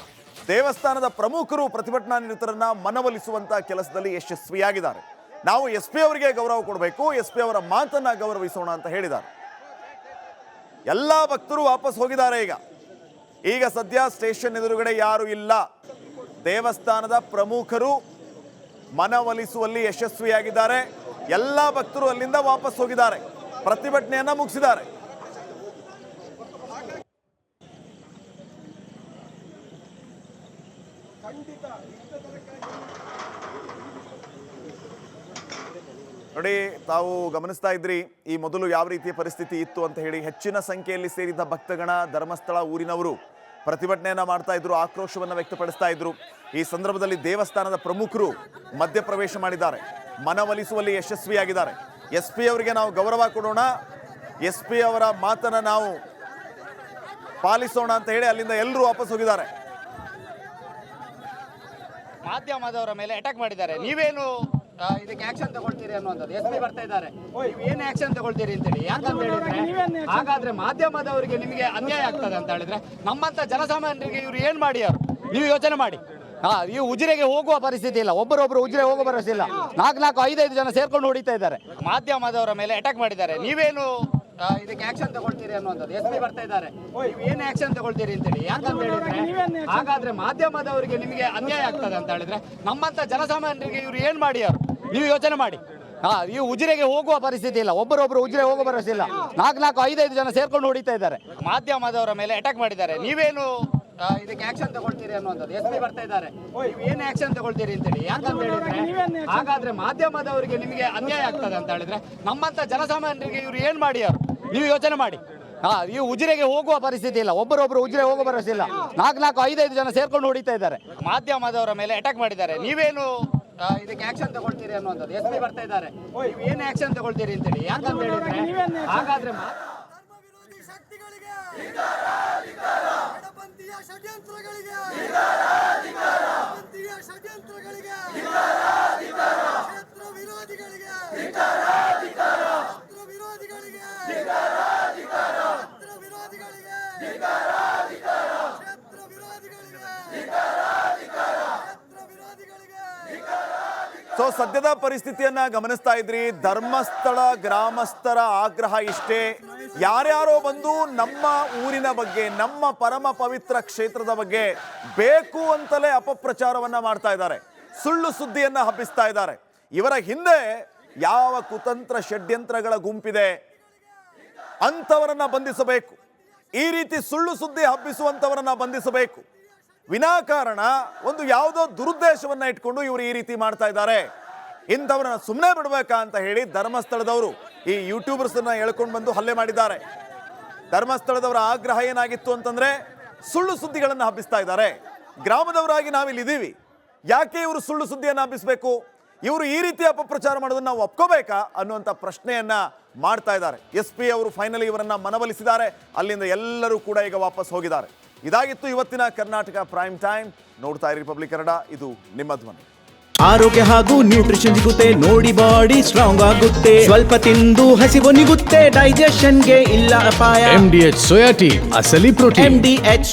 ದೇವಸ್ಥಾನದ ಪ್ರಮುಖರು ಪ್ರತಿಭಟನಾ ನಿರತರನ್ನ ಮನವೊಲಿಸುವಂತ ಕೆಲಸದಲ್ಲಿ ಯಶಸ್ವಿಯಾಗಿದ್ದಾರೆ. ನಾವು SP ಅವರಿಗೆ ಗೌರವ ಕೊಡಬೇಕು, SP ಅವರ ಮಾತನ್ನ ಗೌರವಿಸೋಣ ಅಂತ ಹೇಳಿದ್ದಾರೆ. ಎಲ್ಲ ಭಕ್ತರು ವಾಪಸ್ ಹೋಗಿದ್ದಾರೆ. ಈಗ ಸದ್ಯ ಸ್ಟೇಷನ್ ಎದುರುಗಡೆ ಯಾರು ಇಲ್ಲ. ದೇವಸ್ಥಾನದ ಪ್ರಮುಖರು ಮನವೊಲಿಸುವಲ್ಲಿ ಯಶಸ್ವಿಯಾಗಿದ್ದಾರೆ. ಎಲ್ಲ ಭಕ್ತರು ಅಲ್ಲಿಂದ ವಾಪಸ್ ಹೋಗಿದ್ದಾರೆ, ಪ್ರತಿಭಟನೆಯನ್ನ ಮುಗಿಸಿದ್ದಾರೆ. ನೋಡಿ, ತಾವು ಗಮನಿಸ್ತಾ ಇದ್ರಿ ಈ ಮೊದಲು ಯಾವ ರೀತಿಯ ಪರಿಸ್ಥಿತಿ ಇತ್ತು ಅಂತ ಹೇಳಿ. ಹೆಚ್ಚಿನ ಸಂಖ್ಯೆಯಲ್ಲಿ ಸೇರಿದ ಭಕ್ತಗಣ, ಧರ್ಮಸ್ಥಳ ಊರಿನವರು ಪ್ರತಿಭಟನೆಯನ್ನ ಮಾಡ್ತಾ ಇದ್ರು, ಆಕ್ರೋಶವನ್ನು ವ್ಯಕ್ತಪಡಿಸ್ತಾ ಇದ್ರು. ಈ ಸಂದರ್ಭದಲ್ಲಿ ದೇವಸ್ಥಾನದ ಪ್ರಮುಖರು ಮಧ್ಯಪ್ರವೇಶ ಮಾಡಿದ್ದಾರೆ, ಮನವೊಲಿಸುವಲ್ಲಿ ಯಶಸ್ವಿಯಾಗಿದ್ದಾರೆ. SP ಅವರಿಗೆ ನಾವು ಗೌರವ ಕೊಡೋಣ, SP ಅವರ ಮಾತನ್ನ ನಾವು ಪಾಲಿಸೋಣ ಅಂತ ಹೇಳಿ ಅಲ್ಲಿಂದ ಎಲ್ಲರೂ ವಾಪಸ್ ಹೋಗಿದ್ದಾರೆ. ಮಾಧ್ಯಮದವರ ಮೇಲೆ ಅಟ್ಯಾಕ್ ಮಾಡಿದ್ದಾರೆ. ನೀವೇನು ಇದಕ್ಕೆ ಆಕ್ಷನ್ ತಗೊಳ್ತೀರಿ ಅನ್ನುವಂಥದ್ದು SP ಬರ್ತಾ ಇದ್ದಾರೆ, ಏನು ಆಕ್ಷನ್ ತಗೊಳ್ತೀರಿ ಅಂತೇಳಿ. ಯಾಕಂತ ಹೇಳಿದ್ರೆ ಹಾಗಾದ್ರೆ ಮಾಧ್ಯಮದವರಿಗೆ ನಿಮಗೆ ಅನ್ಯಾಯ ಆಗ್ತದೆ ಅಂತ ಹೇಳಿದ್ರೆ ನಮ್ಮಂತ ಜನಸಾಮಾನ್ಯರಿಗೆ ಇವರು ಏನ್ ಮಾಡಿ ನೀವು ಯೋಚನೆ ಮಾಡಿ. ಈ ಉಜಿರೆಗೆ ಹೋಗುವ ಪರಿಸ್ಥಿತಿ ಇಲ್ಲ, ಒಬ್ಬರೊಬ್ಬರು ಉಜಿರೆ ಹೋಗುವ ಪರಿಸ್ಥಿತಿ ಇಲ್ಲ. 4-5 ಜನ ಸೇರ್ಕೊಂಡು ಹೊಡಿತಾ ಇದ್ದಾರೆ, ಮಾಧ್ಯಮದವರ ಮೇಲೆ ಅಟ್ಯಾಕ್ ಮಾಡಿದ್ದಾರೆ. ನೀವೇನು ಇದಕ್ಕೆ ಆಕ್ಷನ್ ತಗೊಳ್ತೀರಿ ಅನ್ನುವಂಥದ್ದು. SP ಬರ್ತಾ ಇದ್ದಾರೆ, ನೀವು ಏನು ಆಕ್ಷನ್ ತಗೊಳ್ತೀರಿ ಅಂತೇಳಿ. ಯಾಕಂತ ಹೇಳಿದ್ರೆ ಹಾಗಾದ್ರೆ ಮಾಧ್ಯಮದವರಿಗೆ ನಿಮಗೆ ಅನ್ಯಾಯ ಆಗ್ತದೆ ಅಂತ ಹೇಳಿದ್ರೆ ನಮ್ಮಂತ ಜನಸಾಮಾನ್ಯರಿಗೆ ಇವರು ಏನ್ ಮಾಡ್ಯಾರು ನೀವು ಯೋಚನೆ ಮಾಡಿ. ಈ ಉಜಿರೆಗೆ ಹೋಗುವ ಪರಿಸ್ಥಿತಿ ಇಲ್ಲ, ಒಬ್ಬರೊಬ್ಬರು ಉಜಿರೆ ಹೋಗುವ ಪರಿಸ್ಥಿತಿ ಇಲ್ಲ. 4-5 ಜನ ಸೇರ್ಕೊಂಡು ಹೊಡಿತಾ ಇದ್ದಾರೆ, ಮಾಧ್ಯಮದವರ ಮೇಲೆ ಅಟ್ಯಾಕ್ ಮಾಡಿದ್ದಾರೆ. ನೀವೇನು ಇದಕ್ಕೆ ಆಕ್ಷನ್ ತಗೊಳ್ತೀರಿ ಅನ್ನುವಂಥದ್ದು. SP ಬರ್ತಾ ಇದ್ದಾರೆ, ನೀವು ಏನು ಆಕ್ಷನ್ ತಗೊಳ್ತೀರಿ ಅಂತೇಳಿ. ಯಾಕಂತ ಹೇಳಿದ್ರೆ ಹಾಗಾದ್ರೆ ಮಾಧ್ಯಮದವರಿಗೆ ನಿಮಗೆ ಅನ್ಯಾಯ ಆಗ್ತದೆ ಅಂತ ಹೇಳಿದ್ರೆ ನಮ್ಮಂತ ಜನಸಾಮಾನ್ಯರಿಗೆ ಇವರು ಏನ್ ಮಾಡ್ಯಾರು ನೀವು ಯೋಚನೆ ಮಾಡಿ. ಈ ಉಜಿರೆಗೆ ಹೋಗುವ ಪರಿಸ್ಥಿತಿ ಇಲ್ಲ, ಒಬ್ಬರೊಬ್ಬರು ಉಜಿರೆ ಹೋಗುವ ಪರಿಸ್ಥಿತಿ ಇಲ್ಲ. 4-5 ಜನ ಸೇರ್ಕೊಂಡು ಹೊಡಿತಾ ಇದ್ದಾರೆ, ಮಾಧ್ಯಮದವರ ಮೇಲೆ ಅಟ್ಯಾಕ್ ಮಾಡಿದ್ದಾರೆ. ನೀವೇನು ಇದಕ್ಕೆ ಆಕ್ಷನ್ ತಗೊಳ್ತೀರಿ ಅನ್ನುವಂಥದ್ದು. SP ಬರ್ತಾ ಇದ್ದಾರೆ, ನೀವು ಏನು ಆಕ್ಷನ್ ತಗೊಳ್ತೀರಿ ಅಂತೇಳಿ. ಯಾಕಂತ ಹೇಳಿದ್ರೆ ಹಾಗಾದ್ರೆ ಸೊ ಸದ್ಯದ ಪರಿಸ್ಥಿತಿಯನ್ನ ಗಮನಿಸ್ತಾ ಇದ್ರಿ. ಧರ್ಮಸ್ಥಳ ಗ್ರಾಮಸ್ಥರ ಆಗ್ರಹ ಇಷ್ಟೇ, ಯಾರ್ಯಾರೋ ಬಂದು ನಮ್ಮ ಊರಿನ ಬಗ್ಗೆ, ನಮ್ಮ ಪರಮ ಪವಿತ್ರ ಕ್ಷೇತ್ರದ ಬಗ್ಗೆ ಬೇಕು ಅಂತಲೇ ಅಪಪ್ರಚಾರವನ್ನ ಮಾಡ್ತಾ ಇದ್ದಾರೆ, ಸುಳ್ಳು ಸುದ್ದಿಯನ್ನ ಹಬ್ಬಿಸ್ತಾ ಇದ್ದಾರೆ. ಇವರ ಹಿಂದೆ ಯಾವ ಕುತಂತ್ರ ಷಡ್ಯಂತ್ರಗಳ ಗುಂಪಿದೆ ಅಂಥವರನ್ನ ಬಂಧಿಸಬೇಕು. ಈ ರೀತಿ ಸುಳ್ಳು ಸುದ್ದಿ ಹಬ್ಬಿಸುವಂಥವರನ್ನ ಬಂಧಿಸಬೇಕು. ವಿನಾಕಾರಣ ಒಂದು ಯಾವುದೋ ದುರುದ್ದೇಶವನ್ನ ಇಟ್ಕೊಂಡು ಇವರು ಈ ರೀತಿ ಮಾಡ್ತಾ ಇದ್ದಾರೆ. ಇಂಥವ್ರನ್ನ ಸುಮ್ಮನೆ ಬಿಡಬೇಕಾ ಅಂತ ಹೇಳಿ ಧರ್ಮಸ್ಥಳದವರು ಈ ಯೂಟ್ಯೂಬರ್ಸ್ ಅನ್ನ ಎಳ್ಕೊಂಡು ಬಂದು ಹಲ್ಲೆ ಮಾಡಿದ್ದಾರೆ. ಧರ್ಮಸ್ಥಳದವರ ಆಗ್ರಹ ಏನಾಗಿತ್ತು ಅಂತಂದ್ರೆ ಸುಳ್ಳು ಸುದ್ದಿಗಳನ್ನು ಹಬ್ಬಿಸ್ತಾ ಇದ್ದಾರೆ. ಗ್ರಾಮದವರಾಗಿ ನಾವಿಲ್ಲಿದ್ದೀವಿ, ಯಾಕೆ ಇವರು ಸುಳ್ಳು ಸುದ್ದಿಯನ್ನು ಹಬ್ಬಿಸಬೇಕು, ಇವರು ಈ ರೀತಿ ಅಪಪ್ರಚಾರ ಮಾಡೋದನ್ನ ನಾವು ಒಪ್ಕೋಬೇಕಾ ಅನ್ನುವಂಥ ಪ್ರಶ್ನೆಯನ್ನ ಮಾಡ್ತಾ ಇದ್ದಾರೆ. SP ಅವರು ಫೈನಲಿ ಇವರನ್ನ ಮನವೊಲಿಸಿದ್ದಾರೆ. ಅಲ್ಲಿಂದ ಎಲ್ಲರೂ ಕೂಡ ಈಗ ವಾಪಸ್ ಹೋಗಿದ್ದಾರೆ. ಇದಾಗಿತ್ತು ಇವತ್ತಿನ ಕರ್ನಾಟಕ ಪ್ರೈಮ್ ಟೈಮ್. ನೋಡ್ತಾ ಇರಿ ರಿಪಬ್ಲಿಕ್ ಕನ್ನಡ, ಇದು ನಿಮ್ಮ ಧ್ವನಿ. ಆರೋಗ್ಯ ಹಾಗೂ ನ್ಯೂಟ್ರಿಷನ್ ಸಿಗುತ್ತೆ ನೋಡಿ, ಬಾಡಿ ಸ್ಟ್ರಾಂಗ್ ಆಗುತ್ತೆ. ಸ್ವಲ್ಪ ತಿಂದು ಹಸಿವು ನಿಗುತ್ತೆ, ಡೈಜೆಷನ್ಗೆ ಇಲ್ಲ ಅಪಾಯ. MDH ಸೋಯಾಟಿ ಅಸಲಿ ಪ್ರೋಟೀನ್. MDH